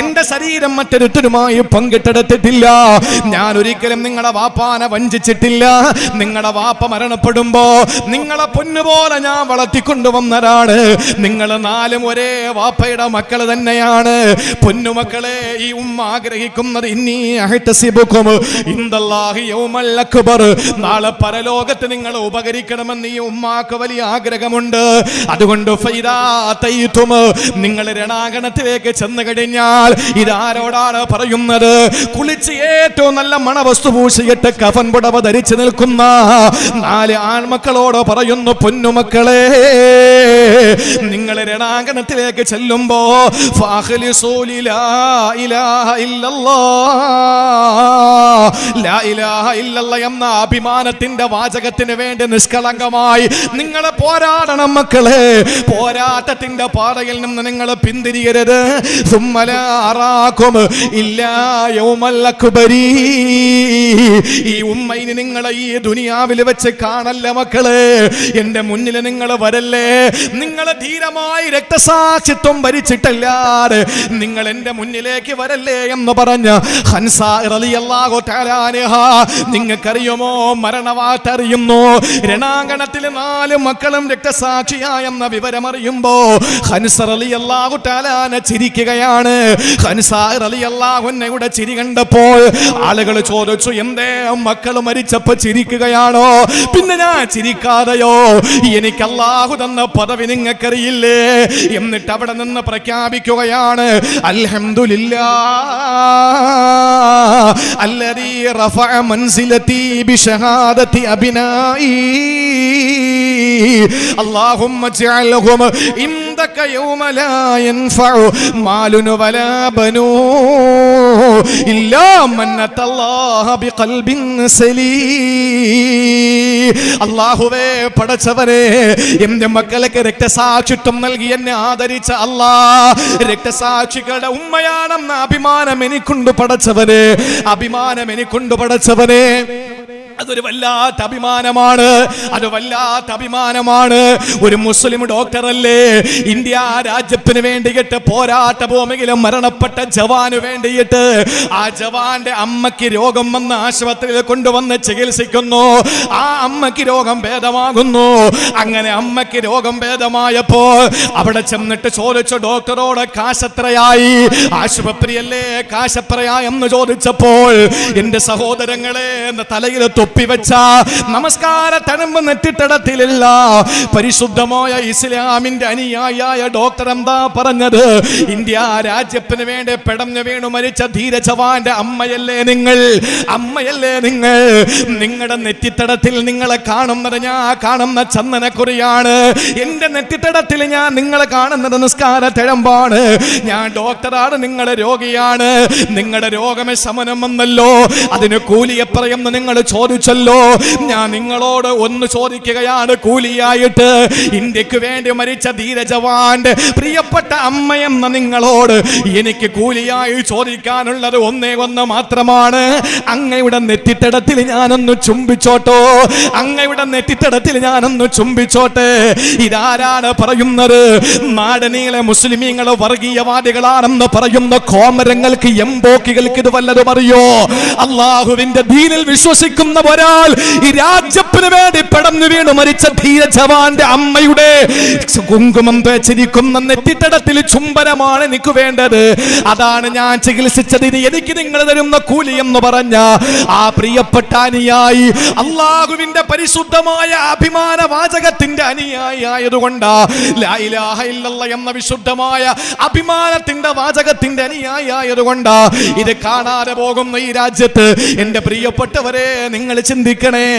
എന്റെ ശരീരം മറ്റൊരുത്തരുമായി പങ്കിട്ടെടുത്തിട്ടില്ല. ഞാൻ ഒരിക്കലും നിങ്ങളുടെ വാപ്പാനെ വഞ്ചിച്ചിട്ടില്ല. നിങ്ങളുടെ വാപ്പ മരണപ്പെടുമ്പോ പറയുമ്പോ നിങ്ങളെ പൊന്നുപോലെ ഞാൻ വളർത്തിക്കൊണ്ടുവന്നതാണ്. നിങ്ങൾ നാലും ഒരേ വാപ്പയുടെ മക്കൾ തന്നെയാണ്. പൊന്നുമക്കളെ, ഈ ഉമ്മ ആഗ്രഹിക്കുന്നത് ഇന്നി അഹ്തസിബുകും ഇൻദല്ലാഹി യൗമൽ അക്ബർ, നാളെ പരലോകത്ത് നിങ്ങൾ ഉപകരിക്കണമെന്ന് ഈ ഉമ്മാക്ക് വലിയ ആഗ്രഹമുണ്ട്. അതുകൊണ്ട് ഫൈദാ തൈതും, നിങ്ങൾ രണാങ്കണത്തിലേക്ക് ചെന്ന് കഴിഞ്ഞാൽ ഇതാരോടാണ് പറയുന്നത്? കുളിച്ച് ഏറ്റവും നല്ല മണവസ്തു പൂശിയിട്ട് കഫൻ പുടവ ധരിച്ചു നിൽക്കുന്ന 4 ആൺമക്കളോട് പറയുന്നു, പൊന്നുമക്കളെ, നിങ്ങൾ രണാങ്കണത്തിലേക്ക് ചെല്ലുമ്പോ ഫഖ്ലിസൂ ലാ ഇലാഹ ഇല്ലല്ലാഹ്, ലാ ഇലാഹ ഇല്ലല്ലാഹ് എന്ന അഭിമാനത്തിന്റെ വാചകത്തിന് വേണ്ടി നിഷ്കളങ്കമായി നിങ്ങൾ പോരാടണം മക്കളെ. പോരാട്ടത്തിന്റെ പാതയിൽ നിന്ന് നിങ്ങൾ പിന്തിരിയരുത്. സുമ്മ ലാ അറാകും ഇല്ലാ യൗമൽ അക്ബരി, ഈ ഉമ്മയിന് നിങ്ങളെ ഈ ദുനിയാവിൽ വെച്ച് കാണല്ല മക്കളെ. എന്റെ മുന്നിൽ നിങ്ങൾ വരല്ലേ. നിങ്ങളെ ധീരമായി രക്തസാക്ഷിത്വം ഭരിച്ചിട്ടല്ലാതെ നിങ്ങൾ എന്റെ മുന്നിലേക്ക് വരല്ലേ എന്ന് പറഞ്ഞ ഹൻസ റളിയല്ലാഹു തആല അൻഹ, നിങ്ങൾക്കറിയുമോ, മരണവാർത്തറിയുന്നു. രണാങ്കണത്തിൽ 4 മക്കളും രക്തസാക്ഷിയായെന്ന വിവരം അറിയുമ്പോ ഹൻസ റളിയല്ലാഹു തആല ചിരിക്കുകയാണ്. ഹൻസ റളിയല്ലാഹു അൻഹയുടെ ചിരി കണ്ടപ്പോൾ ആളുകൾ ചോദിച്ചു, എന്തേ മക്കൾ മരിച്ചപ്പോ ചിരിക്കുകയാണോ? പിന്നെ ഞാൻ ചിരിക്കാതെയോ? എനിക്ക് അല്ലാഹു തന്ന പദവി നിങ്ങൾക്കറിയില്ലേ? എന്നിട്ട് അവിടെ നിന്ന് പ്രഖ്യാപിക്കുകയാണ്, അൽഹംദുലില്ലാഹ് അല്ലദീ റഫഅ മൻസിലതി ബിശഹാദതി അബ്നാഇ അല്ലാഹുമ്മ ജഅൽഹും ഇൻദക യൗമ ലാ യൻഫഉ മാലുൻ വലാ ബനൂ ഇല്ലാ മൻ അത്തല്ലാഹ ബിഖൽബിൻ സലീം. അല്ലാഹുവേ, പടച്ചവനെ, എന്റെ മക്കൾക്ക് രക്തസാക്ഷിത്വം നൽകി എന്നെ ആദരിച്ച അല്ലാഹ്, രക്തസാക്ഷികളുടെ ഉമ്മയാണെന്ന അഭിമാനം എനിക്കുണ്ട് പടച്ചവനെ, അഭിമാനം എനിക്കുണ്ട് പടച്ചവനെ. അതൊരു വല്ലാത്ത അഭിമാനമാണ്, അത് വല്ലാത്ത അഭിമാനമാണ്. ഒരു മുസ്ലിം ഡോക്ടറല്ലേ ഇന്ത്യ രാജ്യത്തിന് വേണ്ടിയിട്ട് പോരാട്ട ഭൂമിയിലും മരണപ്പെട്ട ജവാന് വേണ്ടിയിട്ട് ആ ജവാന്റെ അമ്മയ്ക്ക് രോഗം വന്ന് ആശുപത്രിയിൽ കൊണ്ടുവന്ന് ചികിത്സിക്കുന്നു. ആ അമ്മയ്ക്ക് രോഗം ഭേദമാകുന്നു. അങ്ങനെ അമ്മയ്ക്ക് രോഗം ഭേദമായപ്പോ അവിടെ ചെന്നിട്ട് ചോദിച്ചു ഡോക്ടറോട്, കാശെത്രയായി? ആശുപത്രിയല്ലേ, കാശെത്രയായി എന്ന് ചോദിച്ചപ്പോൾ, എന്റെ സഹോദരങ്ങളെ, തലയിൽ തൊപ്പിവെച്ച നമസ്കാര തഴമ്പ് നെറ്റിട്ടടത്തിലില്ല പരിശുദ്ധമായ ഇസ്ലാമിന്റെ അനുയായിയായ ഡോക്ടർ എന്താ പറഞ്ഞത്? ഇന്ത്യ രാജ്യത്തിന് വേണ്ടി പെടഞ്ഞു വീണു മരിച്ച ധീര ജവാന്റെ അമ്മയല്ലേ നിങ്ങൾ? അമ്മയല്ലേ നിങ്ങൾ? നിങ്ങളുടെ നെറ്റിത്തടത്തിൽ നിങ്ങളെ കാണുന്നത് ഞാൻ കാണുന്ന ചന്ദനക്കുറിയാണ്. എന്റെ നെറ്റിത്തടത്തിൽ ഞാൻ നിങ്ങളെ കാണുന്നത് നിസ്കാര തഴമ്പാണ്. ഞാൻ ഡോക്ടറാണ്, നിങ്ങളുടെ രോഗിയാണ്. നിങ്ങളുടെ രോഗമേ ശമനം വന്നല്ലോ, അതിന് കൂലി എത്രയെന്ന് നിങ്ങൾ ചോദിച്ചല്ലോ. ഞാൻ നിങ്ങളോട് ഒന്ന് ചോദിക്കുകയാണ്, കൂലിയായിട്ട് ഇന്ത്യക്ക് വേണ്ടി മരിച്ച ധീര ജവാന്റെ പ്രിയപ്പെട്ട അമ്മയെന്ന നിങ്ങളോട് എനിക്ക് കൂലിയായി ചോദിക്കാനുള്ളത് ഒന്നേ ഒന്ന് മാത്രമാണ്. അങ്ങയുടെ നെറ്റിത്തടത്തിൽ ഞാനൊന്ന് ചുംബിച്ചോട്ടോ, അങ്ങയുടെ നെറ്റിത്തടത്തിൽ ഞാനൊന്ന് ചുംബിച്ചോട്ടെ. ഇതാരാണ് പറയുന്നത്? നാടനീളെ മുസ്ലിമീങ്ങൾ വർഗീയവാദികളാണെന്ന് പറയുന്ന കോമരങ്ങൾക്ക്, എംബോക്കികൾക്ക് ഇത് വല്ലതും അറിയോ? അള്ളാഹുവിന്റെ ദീനിൽ വിശ്വസിക്കുന്ന ഒരാൾ ഈ രാജ്യത്തിന് വേണ്ടി പെടഞ്ഞു വീണ് മരിച്ച ധീര ജവാന്റെ അമ്മയുടെ കുങ്കുമം തേച്ചിരിക്കുന്ന നെറ്റിത്തടത്തിൽ ചുംബനമാണ് എനിക്ക് വേണ്ടത്. അതാണ് ഞാൻ ചികിത്സിച്ചത്. ഇത് എനിക്ക് നിങ്ങൾ തരുന്ന കൂലി എന്ന് പറഞ്ഞ ആ പ്രിയപ്പെട്ട അനുയായി അള്ളാഹുവിന്റെ പരിശുദ്ധമായ അഭിമാന വാചകത്തിന്റെ അനുയായി ആയതുകൊണ്ടാ, ലാ ഇലാഹ ഇല്ലല്ലാഹ് എന്ന വിശുദ്ധമായ അഭിമാനത്തിന്റെ വാചകത്തിന്റെ അനുയായി ആയതുകൊണ്ടാ ഇത് കാണാതെ പോകുന്ന ഈ രാജ്യത്ത് എന്റെ പ്രിയപ്പെട്ടവരെ നിങ്ങൾ ചിന്തിക്കണേ.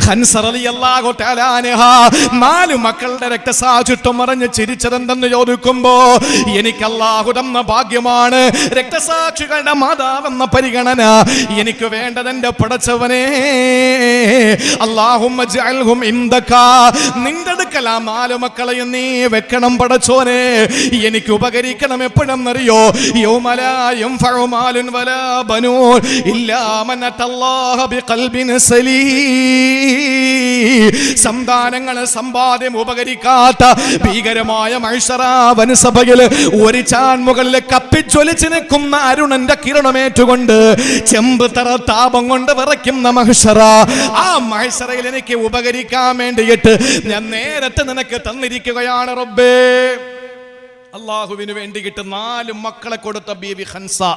ഹൻസ റളിയല്ലാഹു തആല അൻഹ 4 മക്കളുടെ രക്തസാക്ഷിത്വം അറിഞ്ഞ് ചിരിച്ചതെന്തെന്ന് ചോദിക്കുമ്പോ, എനിക്ക് അല്ലാഹു തന്ന ഭാഗ്യമാണ് രക്തസാക്ഷികളുടെ മാതാവെന്ന പരിഗണന എനിക്ക് വേണ്ടത്. എന്റെ പടച്ചവനെ, അല്ലാഹുമ്മ ജഅൽഹും ഇൻദക, നിന്റെ അടുക്കൽ ആ 4 മക്കളെയും നീ വെക്കണം പടച്ചോനെ. എനിക്ക് ഉപകരിക്കണം എപ്പോഴെന്നറിയോ? യൗമ ലാ യൻഫഉ മാലുൻ വലാ ബനൂൻ ഇല്ലാ മൻ അത്തല്ലാഹ ബിഖൽബിൻ സലീം. സന്താനങ്ങൾ സമ്പാദ്യം ഉപകരിക്കാത്ത ഭീകരമായ മഹ്ശറ വനസഭയിൽ ഒരു ചാൻമുകളിൽ കപ്പിച്ചൊലിച്ച് നിൽക്കുന്ന അരുണന്റെ കിരണമേറ്റുകൊണ്ട് ചെമ്പ് തറ താപം കൊണ്ട് വിറയ്ക്കുന്ന മഹ്ശറ ആ മഹ്ശറയിൽ എനിക്ക് ഉപകരിക്കാൻ വേണ്ടിയിട്ട് ഞാൻ നേരത്തെ നിനക്ക് തന്നിരിക്കുകയാണ് റബ്ബേ. അള്ളാഹുവിന് വേണ്ടിയിട്ട് 4 മക്കളെ കൊടുത്ത ബീവി ഖൻസാ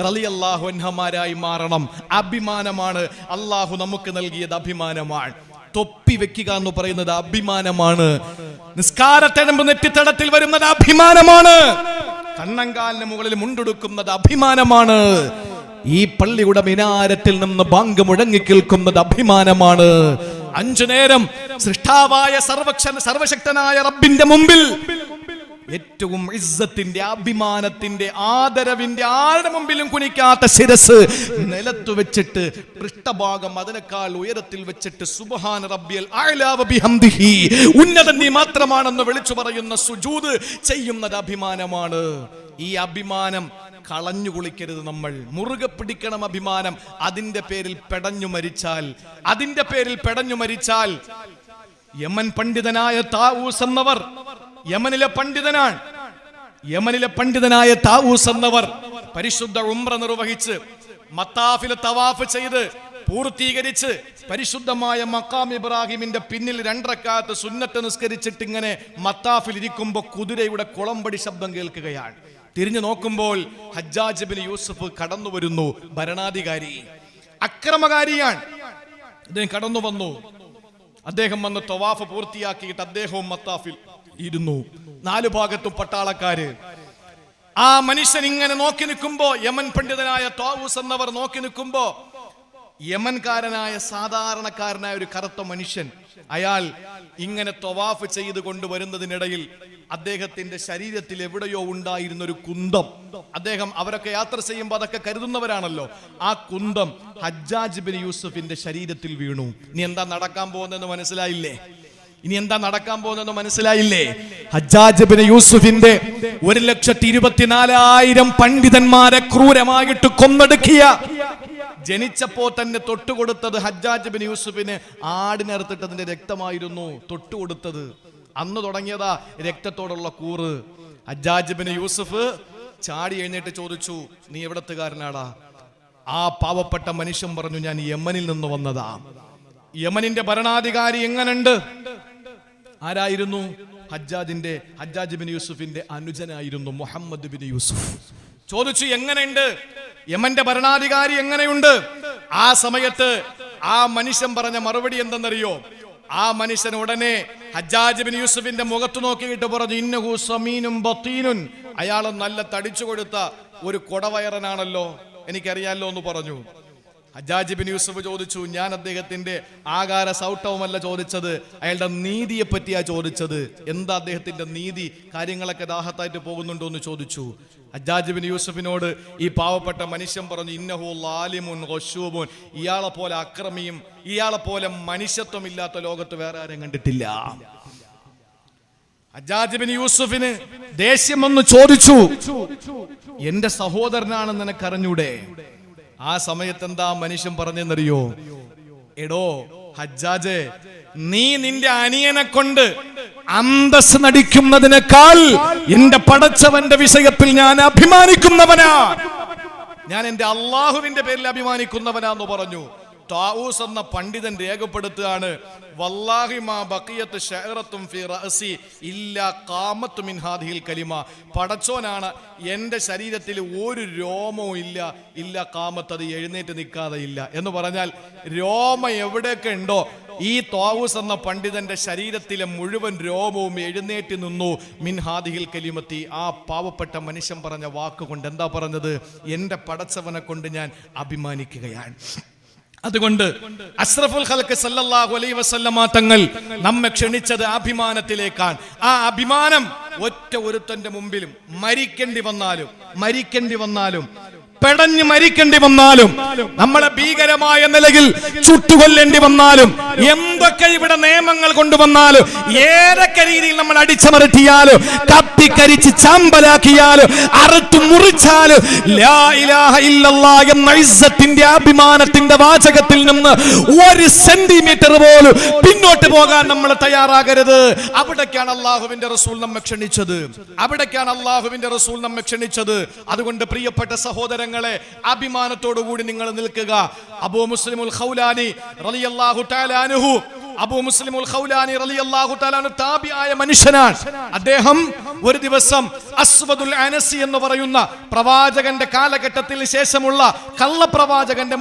റളിയല്ലാഹു അൻഹമാരായി മാറണം. അഭിമാനമാണ് അള്ളാഹു നമുക്ക് നൽകിയത്, അഭിമാനമാണ്. തൊപ്പി വെക്കുക എന്ന് പറയുന്നത് അഭിമാനമാണ്. നിസ്കാരത്തിനുമ്പ് നെറ്റിത്തടത്തിൽ വരുന്നത് അഭിമാനമാണ്. കണ്ണങ്കാലിന് മുകളിൽ മുണ്ടെടുക്കുന്നത് അഭിമാനമാണ്. ഈ പള്ളിയുടെ മിനാരത്തിൽ നിന്ന് ബാങ്ക് മുഴങ്ങി കേൾക്കുന്നത് അഭിമാനമാണ്. 5 നേരം സൃഷ്ടാവായ സർവശക്തനായ റബ്ബിന്റെ മുമ്പിൽ ഏറ്റവും ഇസ്സത്തിന്റെ, അഭിമാനത്തിന്റെ, ആദരവിന്റെ ആരുടെ മുമ്പിലും കുനിക്കാത്ത ശിരസ് നിലത്തു വെച്ചിട്ട് പൃഷ്ഠഭാഗം അതിനേക്കാൾ ഉയരത്തിൽ വെച്ചിട്ട് സുബ്ഹാന റബ്ബിയൽ അഅ്ലാ വബിഹംദിഹി, ഉന്നതൻ നീ മാത്രമാണെന്ന് വിളിച്ചു പറയുന്ന സുജൂദ് ചെയ്യുന്നത് അഭിമാനമാണ്. ഈ അഭിമാനം കളഞ്ഞു കുളിക്കരുത്. നമ്മൾ മുറുകെ പിടിക്കണം അഭിമാനം. അതിന്റെ പേരിൽ പെടഞ്ഞു മരിച്ചാൽ യമൻ പണ്ഡിതനായ താവൂസ് എന്നവർ, യമനിലെ പണ്ഡിതനായ താവൂസ് എന്നവർ പരിശുദ്ധ ഉംറ നിർവഹിച്ച് മത്താഫിലെ തവാഫ് ചെയ്ത് പൂർത്തീകരിച്ച് പരിശുദ്ധമായ മഖാം ഇബ്രാഹിമിന്റെ പിന്നിൽ 2 റക്അത്ത് സുന്നത്ത് നിസ്കരിച്ചിട്ട് ഇങ്ങനെ മത്താഫിൽ ഇരിക്കുമ്പോൾ കുതിരയുടെ കുളമ്പടി ശബ്ദം കേൾക്കുകയാണ്. തിരിഞ്ഞു നോക്കുമ്പോൾ ഹജ്ജാജ് ബിൻ യൂസുഫ് കടന്നു വരുന്നു. ഭരണാധികാരി, അക്രമകാരിയാണ്. അദ്ദേഹം കടന്നു വന്നു. അദ്ദേഹം വന്ന് തവാഫ് പൂർത്തിയാക്കിയിട്ട് അദ്ദേഹവും മത്താഫിൽ ഇരുന്നു. 4 ഭാഗത്തും പട്ടാളക്കാര്. ആ മനുഷ്യൻ ഇങ്ങനെ നോക്കി നിൽക്കുമ്പോ, യമൻ പണ്ഡിതനായ താവൂസ് എന്നവർ നോക്കി നിൽക്കുമ്പോ, യമൻകാരനായ സാധാരണക്കാരനായ ഒരു കറുത്ത മനുഷ്യൻ അയാൾ ഇങ്ങനെ തവാഫ് ചെയ്ത് കൊണ്ടുവരുന്നതിനിടയിൽ അദ്ദേഹത്തിന്റെ ശരീരത്തിൽ എവിടെയോ ഉണ്ടായിരുന്ന ഒരു കുന്തം, അവരൊക്കെ യാത്ര ചെയ്യുമ്പോൾ അതൊക്കെ കരുതുന്നവരാണല്ലോ, ആ കുന്തം ഹജ്ജാജ് ബിൻ യൂസുഫിന്റെ ശരീരത്തിൽ വീണു. ഇനി എന്താ നടക്കാൻ പോകുന്നതെന്ന് മനസ്സിലായില്ലേ? ഹജ്ജാജ് ബിൻ യൂസുഫിന്റെ 1,24,000 പണ്ഡിതന്മാരെ ക്രൂരമായിട്ട് കൊന്നൊടുക്കിയ, ജനിച്ചപ്പോ തന്നെ തൊട്ടുകൊടുത്തത് ഹജ്ജാജ് ബിൻ യൂസുഫിന് ആടിനറുത്തിട്ടതിന്റെ രക്തമായിരുന്നു തൊട്ടുകൊടുത്തത്. അന്ന് തുടങ്ങിയതാ രക്തത്തോടുള്ള കൂറ്. ഹജ്ജാജ് ബിൻ യൂസുഫ് ചാടി എഴുന്നേറ്റ് ചോദിച്ചു, നീ എവിടത്തുകാരനാടാ? ആ പാവപ്പെട്ട മനുഷ്യൻ പറഞ്ഞു, ഞാൻ യമനിൽ നിന്ന് വന്നതാ. യമനിന്റെ ഭരണാധികാരി എങ്ങനുണ്ട്? ആരായിരുന്നു? ഹജ്ജാജ് ബിൻ യൂസുഫിന്റെ അനുജനായിരുന്നു മുഹമ്മദ് ബിൻ യൂസുഫ്. ചോദിച്ചു, എങ്ങനെയുണ്ട് യമന്റെ ഭരണാധികാരി, എങ്ങനെയുണ്ട്? ആ സമയത്ത് ആ മനുഷ്യൻ പറഞ്ഞ മറുപടി എന്തെന്നറിയോ? ആ മനുഷ്യൻ ഉടനെ ഹജ്ജാജ് ബിൻ യൂസുഫിന്റെ മുഖത്ത് നോക്കിയിട്ട് പറഞ്ഞു, ഇന്നഹു സമീനും ബത്തീനുൻ, അയാൾ നല്ല തടിച്ചു കൊടുത്ത ഒരു കൊടവയറനാണല്ലോ, എനിക്കറിയാലോ എന്ന് പറഞ്ഞു. ഹജ്ജാജ് ബിൻ യൂസുഫ് ചോദിച്ചു, ഞാൻ അദ്ദേഹത്തിന്റെ ആകാര സൗട്ടവുമല്ല ചോദിച്ചത്, അയാളുടെ നീതിയെ പറ്റിയാ ചോദിച്ചത്. എന്താ അദ്ദേഹത്തിന്റെ നീതി? കാര്യങ്ങളൊക്കെ ദാഹത്തായിട്ട് പോകുന്നുണ്ടോ എന്ന് ചോദിച്ചു. ഹജ്ജാജ് ബിൻ യൂസുഫിനോട് ഈ പാവപ്പെട്ട മനുഷ്യൻ പറഞ്ഞു, ഇന്നഹു ലാലിമുൻ ഗശൂബുൻ, ഇയാളെ പോലെ അക്രമിയും ഇയാളെ പോലെ മനുഷ്യത്വം ഇല്ലാത്ത ലോകത്ത് വേറെ ആരും കണ്ടിട്ടില്ല. ഹജ്ജാജ് ബിൻ യൂസുഫിന് ദേഷ്യം ഒന്ന് ചോദിച്ചു, എന്റെ സഹോദരനാണെന്ന് നിനക്കറിഞ്ഞൂടെ? ആ സമയത്ത് എന്താ മനുഷ്യൻ പറഞ്ഞെന്നറിയോ? എടോ ഹജ്ജാജ്, നീ നിന്റെ അനിയനെ കൊണ്ട് അന്തസ് നടിക്കുന്നതിനേക്കാൾ എന്റെ പടച്ചവന്റെ വിഷയത്തിൽ ഞാൻ അഭിമാനിക്കുന്നവനാ, ഞാൻ എന്റെ അള്ളാഹുവിന്റെ പേരിൽ അഭിമാനിക്കുന്നവനാന്ന് പറഞ്ഞു. താവൂസ് എന്ന പണ്ഡിതൻ രേഖപ്പെടുത്തുകയാണ്, വല്ലാഹി മാ ബഖിയത്ത് ശഅറത്തും ഫീ റഅസി ഇല്ലാ ഖാമത്ത് മിൻ ഹാദിഹിൽ കലിമ, പടച്ചോനാണ് എൻ്റെ ശരീരത്തിൽ ഒരു രോമവും ഇല്ല ഖാമത്ത്, അത് എഴുന്നേറ്റ് നിൽക്കാതെ ഇല്ല എന്ന് പറഞ്ഞാൽ രോമം എവിടെയൊക്കെ ഉണ്ടോ ഈ താവൂസ് എന്ന പണ്ഡിതന്റെ ശരീരത്തിലെ മുഴുവൻ രോമവും എഴുന്നേറ്റ് നിന്നു. മിൻ ഹാദിഹിൽ കലിമത്തി, ആ പാവപ്പെട്ട മനുഷ്യൻ പറഞ്ഞ വാക്കുകൊണ്ട്. എന്താ പറഞ്ഞത്? എൻ്റെ പടച്ചവനെ കൊണ്ട് ഞാൻ അഭിമാനിക്കുകയാണ്. അതുകൊണ്ട് അഷ്റഫുൽ ഖൽഖ് സല്ലല്ലാഹു അലൈഹി വസല്ലമ തങ്ങൾ നമ്മെ ക്ഷണിച്ചത് അഭിമാനത്തിലേക്കാണ്. ആ അഭിമാനം ഒറ്റ ഒരുത്തന്റെ മുമ്പിലും മരിക്കേണ്ടി വന്നാലും പെടഞ്ഞു മരിക്കേണ്ടി വന്നാലും, നമ്മളെ ഭീകരമായ നിലയിൽ ചുട്ടുകൊല്ലേണ്ടി വന്നാലും, എന്തൊക്കെ ഇവിടെ നിയമങ്ങൾ കൊണ്ടുവന്നാലും, ഏതൊക്കെ രീതിയിൽ നമ്മൾ അടിച്ചമർത്തിയാലും, കത്തിക്കരിച്ച് ചാമ്പലാക്കിയാലും, അറുത്തു മുറിച്ചാലും, ലാ ഇലാഹ ഇല്ലല്ലാഹ് എന്ന ഇസ്സത്തിന്റെ അഭിമാനത്തിന്റെ വാചകത്തിൽ നിന്ന് 1 സെന്റിമീറ്റർ പോലും പിന്നോട്ട് പോകാൻ നമ്മൾ തയ്യാറാകരുത്. അവിടേക്കാണ് അള്ളാഹുവിന്റെ റസൂൽ നമ്മെ ക്ഷണിച്ചത്. അതുകൊണ്ട് പ്രിയപ്പെട്ട സഹോദരങ്ങൾ, സഹോദരങ്ങളെ, അഭിമാനത്തോടു കൂടി നിങ്ങൾ നിൽക്കുക. അബൂ മുസ്ലിമുൽ ഖൗലാനി റളിയല്ലാഹു തആല അൻഹു, അബൂ മുസ്ലിമുൽ ഖൗലാനി റളിയല്ലാഹു തആല അൻഹു താബിയായ മനുഷ്യനാണ്. അദ്ദേഹം ഒരു ദിവസം അസ്വദുൽ അനസി എന്ന് പറയുന്ന പ്രവാചകന്റെ കാലഘട്ടത്തിന് ശേഷമുള്ള കള്ളപ്രവാചകന്റെ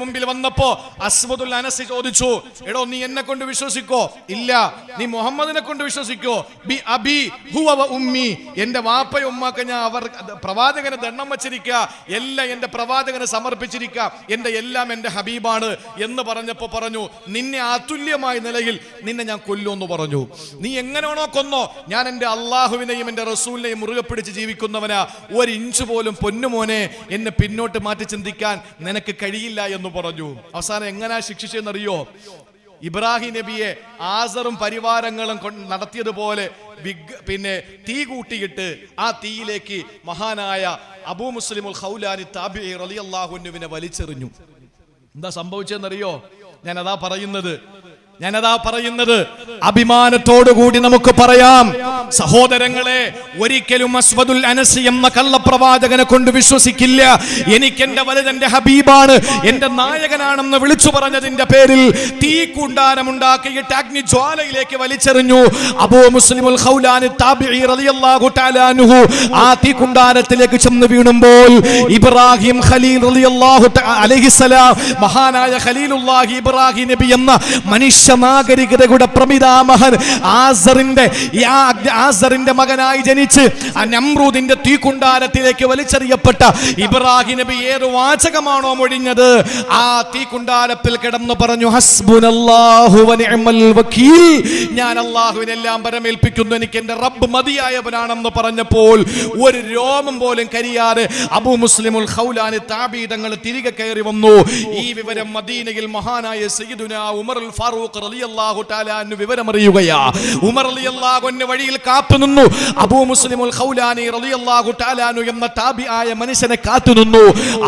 മുമ്പിൽ വന്നപ്പോ അസ്വദുൽ അനസി ചോദിച്ചു, എടോ നീ എന്നെ കൊണ്ട് വിശ്വസിക്കോ? ഇല്ല. നീ മുഹമ്മദിനെ കൊണ്ട് വിശ്വസിക്കോ? ബി അബി ഹുവ വ ഉമ്മി, എന്റെ വാപ്പയും ഉമ്മാക്ക് ഞാൻ അവർ പ്രവാചകനെ ദണ്ണം വച്ചിരിക്കുക, എല്ലാം എന്റെ പ്രവാചകനെ സമർപ്പിച്ചിരിക്കുക, എന്റെ എല്ലാം എന്റെ ഹബീബാണ് എന്ന് പറഞ്ഞപ്പോ പറഞ്ഞു, നിന്നെ അതുല്യമായ നിലയിൽ നിന്നെ ഞാൻ കൊല്ലുമെന്ന് പറഞ്ഞു. നീ എങ്ങനെയാണോ കൊന്നോ, ഞാൻ എന്റെ അള്ളാഹുവിനെയും എന്റെ റസൂലിനെയും മുറുകെ പിടിച്ച് ജീവിക്കുന്നവനാ. ഒരു ഇഞ്ച് പോലും പൊന്നുമോനെ എന്നെ പിന്നോട്ട് മാറ്റി ചിന്തിക്കാൻ നിനക്ക് കഴിയില്ല എന്ന് പറഞ്ഞു. അവസാനം എങ്ങനാ ശിക്ഷിച്ചെന്നറിയോ? ഇബ്രാഹിം നബിയെ ആസറും പരിവാരങ്ങളും നടത്തിയതുപോലെ തീ കൂട്ടിയിട്ട് ആ തീയിലേക്ക് മഹാനായ അബൂ മുസ്ലിമുൽ ഖൗലാനി താബിഈ റളിയല്ലാഹു അൻഹുവിനെ വലിച്ചെറിഞ്ഞു. എന്താ സംഭവിച്ചെന്നറിയോ? ഞാനതാ പറയുന്നത്. അഭിമാനത്തോടുകൂടി നമുക്ക് പറയാം സഹോദരങ്ങളെ, ഒരിക്കലും അസ്വദുൽ അനസി എന്ന കള്ളപ്രവാചകനെ കൊണ്ട് വിശ്വസിക്കില്ല. എനിക്ക് എന്റെ വലുതെന്റെ ഹബീബാണ്, എന്റെ നായകനാണെന്ന് വിളിച്ചു പറഞ്ഞതിന്റെ പേരിൽ തീ കുണ്ടാരമുണ്ടാക്കിയിട്ട് അഗ്നിജ്വാലയിലേക്ക് വലിച്ചെറിഞ്ഞു. അബൂ മുസ്ലിമുൽ ഖൗലാനി താബിഈ റളിയല്ലാഹു തആല അൻഹു ആ തീ കുണ്ടാരത്തിലേക്ക് ചെന്ന് വീണുമ്പോൾ ഇബ്രാഹിം ഖലീൽ റളിയല്ലാഹു അലൈഹിസ്സലാം, മഹാനായ ഖലീലുല്ലാഹി ഇബ്രാഹിം നബി എന്ന മനുഷ്യ നാഗരികതയുടെ പ്രമിതാമഹൻ ആസറിന്റെ മകനായി ജനിച്ച് നമ്രൂദിന്റെ തീക്കുണ്ടാരത്തിലേക്ക് വലിച്ചെറിയപ്പെട്ട ഇബ്രാഹിം നബി ഏത് വാചകമാണോ മൊഴിഞ്ഞത്, ആ തീക്കുണ്ടാരത്തിൽ കിടന്നു പറഞ്ഞു, ഹസ്ബുനല്ലാഹു വ നിഅമൽ വകീൽ, ഞാൻ അല്ലാഹുവിനെല്ലാം പരമേൽപ്പിക്കുന്നു, എനിക്ക് എന്റെ റബ്ബ് മതിയായവനാണെന്ന് പറഞ്ഞപ്പോൾ ഒരു രോമം പോലും കരിയാതെ അബൂ മുസ്ലിമുൽ ഖൗലാനി താബിഈ തങ്ങൾ തിരികെ കയറി വന്നു. ഈ വിവരം മദീനയിൽ മഹാനായ സയ്യിദുനാ ഉമറുൽ ഫാറൂഖ് റളിയല്ലാഹു തആല അൻഹു വിവരമറിയുകയാ. ഉമർ റളിയല്ലാഹു അൻഹു വഴിയിൽ കാത്തുനിന്നു. അബൂ മുസ്ലിമുൽ ഖൗലാനി റളിയല്ലാഹു തആല അൻഹു എന്ന താബിയായ മനുഷ്യനെ കാത്തുനിന്നു.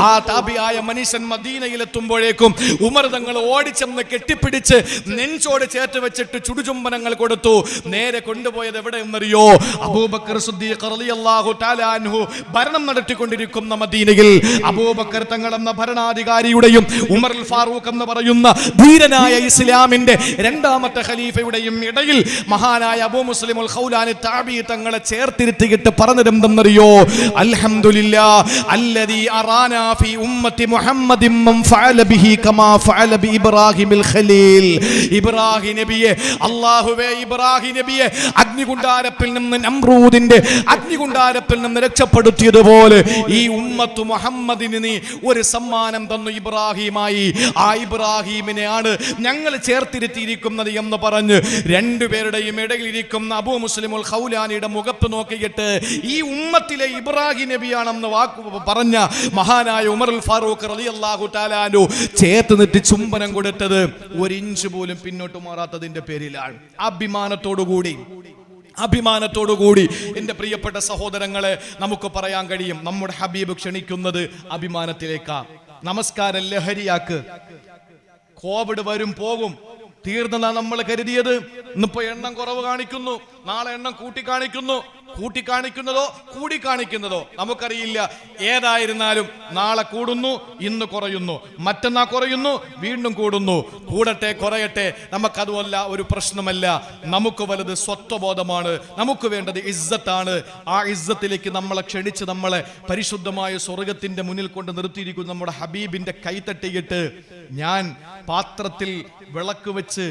ആ താബിയായ മനുഷ്യൻ മദീനയിലെത്തുമ്പോഴേക്കും ഉമർ തങ്ങൾ ഓടിച്ചെന്ന് കെട്ടിപ്പിടിച്ച് നെഞ്ചോട് ചേർത്ത് വെച്ചിട്ട് ചുടുചുംബനങ്ങൾ കൊടുത്തു. നേരെ കൊണ്ടുപോയത് എവിടെയെന്നറിയോ? അബൂബക്കർ സിദ്ദീഖ് റളിയല്ലാഹു തആല അൻഹു ഭരണം നടത്തിക്കൊണ്ടിരിക്കുന്ന മദീനയിൽ അബൂബക്കർ തങ്ങൾ എന്ന ഭരണാധികാരിയുടെയും ഉമറുൽ ഫാറൂഖ് എന്ന് പറയുന്ന ധീരനായ ഇസ്ലാമിന്റെ രണ്ടാമത്തെ ഖലീഫയുടെയും ഇടയിൽ മഹാനായ അബൂ മുസ്ലിമുൽ ഖൗലാനി താബിഈ തങ്ങളെ ചേർത്തിരുത്തിയിട്ട് പറഞ്ഞതെന്തെന്നറിയോ? അൽഹംദുലില്ലാഹ് അല്ലദീ അറാനാ ഫീ ഉമ്മത്തി മുഹമ്മദിൻ മൻ ഫഅല ബിഹി കമാ ഫഅല ബി ഇബ്രാഹിമിൽ ഖലീൽ. ഇബ്രാഹിം നബിയെ, അല്ലാഹുവേ ഇബ്രാഹിം നബിയെ അഗ്നികുണ്ടാരത്തിൽ നിന്ന്, നമ്രൂദിന്റെ അഗ്നികുണ്ടാരത്തിൽ നിന്ന് രക്ഷപ്പെടുത്തിയതുപോലെ ഈ ഉമ്മത്ത് മുഹമ്മദിന് നീ ഒരു സമ്മാനം തന്നു ഇബ്രാഹിമായി. ആ ഇബ്രാഹിമിനെയാണ് ഞങ്ങൾ ചേർത്തിരുത്തിയിരിക്കുന്നത് എന്ന് പറഞ്ഞ് രണ്ടുപേരുടെയും ഇടയിലിരിക്കുന്ന അബൂ മുസ്ലിമുൽ ഖൗലാനിയുടെ മുഖത്ത് നോക്കിയിട്ട് ഈ ഉമ്മത്തിലെ ഇബ്രാഹിം നബിയാണെന്ന് പറഞ്ഞ മഹാനായ ഉമറുൽ ഫാറൂഖ് റളിയല്ലാഹു തആല അൻഹു ചേർത്ത് നിട്ട് ചുംബനം കൊടുത്തത് ഒരു ഇഞ്ച് പോലും പിന്നോട്ട് മാറാത്തതിന്റെ പേരിലാണ്. അഭിമാനത്തോടുകൂടി എൻ്റെ പ്രിയപ്പെട്ട സഹോദരങ്ങളെ നമുക്ക് പറയാൻ കഴിയും, നമ്മുടെ ഹബീബ് ക്ഷണിക്കുന്നത് അഭിമാനത്തിലേക്കാ. നമസ്കാരം ലഹരിയാക്ക്. കോവിഡ് വരും പോകും, തീർന്നതാ നമ്മൾ കരുതിയത്. ഇന്നിപ്പോ എണ്ണം കുറവ് കാണിക്കുന്നു, നാളെ എണ്ണം കൂടിക്കാണിക്കുന്നതോ നമുക്കറിയില്ല. ഏതായിരുന്നാലും നാളെ കൂടുന്നു, ഇന്ന് കുറയുന്നു, മറ്റന്നാൾ കുറയുന്നു, വീണ്ടും കൂടുന്നു. കൂടട്ടെ കുറയട്ടെ, നമുക്കതുമല്ല ഒരു പ്രശ്നമല്ല. നമുക്ക് വലുത് സ്വത്വബോധമാണ്, നമുക്ക് വേണ്ടത് ഇസ്സത്താണ്. ആ ഇസ്സത്തിലേക്ക് നമ്മളെ ക്ഷണിച്ച് നമ്മളെ പരിശുദ്ധമായ സ്വർഗത്തിന്റെ മുന്നിൽ കൊണ്ട് നിർത്തിയിരിക്കുന്ന നമ്മുടെ ഹബീബിന്റെ കൈത്തട്ടിയിട്ട് ഞാൻ പാത്രത്തിൽ വിളക്ക് വെച്ച്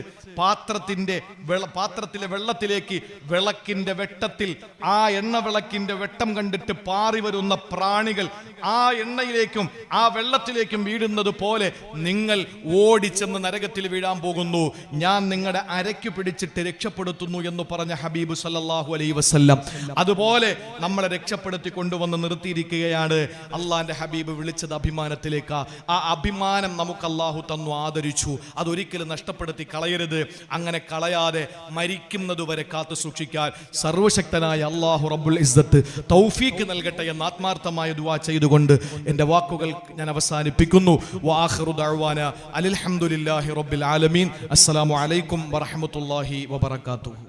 പാത്രത്തിലെ വെള്ളത്തിലേക്ക് വിളക്കിന്റെ വെട്ടത്തിൽ ആ എണ്ണ വിളക്കിന്റെ വെട്ടം കണ്ടിട്ട് പാറി വരുന്ന പ്രാണികൾ ആ എണ്ണയിലേക്കും ആ വെള്ളത്തിലേക്കും വീഴുന്നത് പോലെ നിങ്ങൾ ഓടിച്ചെന്ന് നരകത്തിൽ വീഴാൻ പോകുന്നു. ഞാൻ നിങ്ങളുടെ അരയ്ക്ക് പിടിച്ചിട്ട് രക്ഷപ്പെടുത്തുന്നു എന്ന് പറഞ്ഞ ഹബീബ് സല്ലല്ലാഹു അലൈഹി വസല്ലം അതുപോലെ നമ്മളെ രക്ഷപ്പെടുത്തി കൊണ്ടുവന്ന് നിർത്തിയിരിക്കുകയാണ്. അള്ളാന്റെ ഹബീബ് വിളിച്ചത് അഭിമാനത്തിലേക്കാ. ആ അഭിമാനം നമുക്ക് അള്ളാഹു തന്നു, ആദരിച്ചു. അതൊരിക്കലും നഷ്ടപ്പെടുത്തി കളയരുത്. അങ്ങനെ കളയാതെ മരിക്കുന്നതുവരെ കാത്തു സൂക്ഷിക്കാൻ സർവശക്തനായ അല്ലാഹു റബ്ബുൽ ഇസ്സത്ത് തൗഫീഖ് നൽകട്ടെ എന്ന് ആത്മാർത്ഥമായ ദുആ ചെയ്തുകൊണ്ട് എൻ്റെ വാക്കുകൾ ഞാൻ അവസാനിപ്പിക്കുന്നു. വആഖിറു ദഅ്വാനാ അൽഹംദുലില്ലാഹി റബ്ബിൽ ആലമീൻ. അസ്സലാമു അലൈക്കും വറഹ്മത്തുള്ളാഹി വബറകാതുഹു.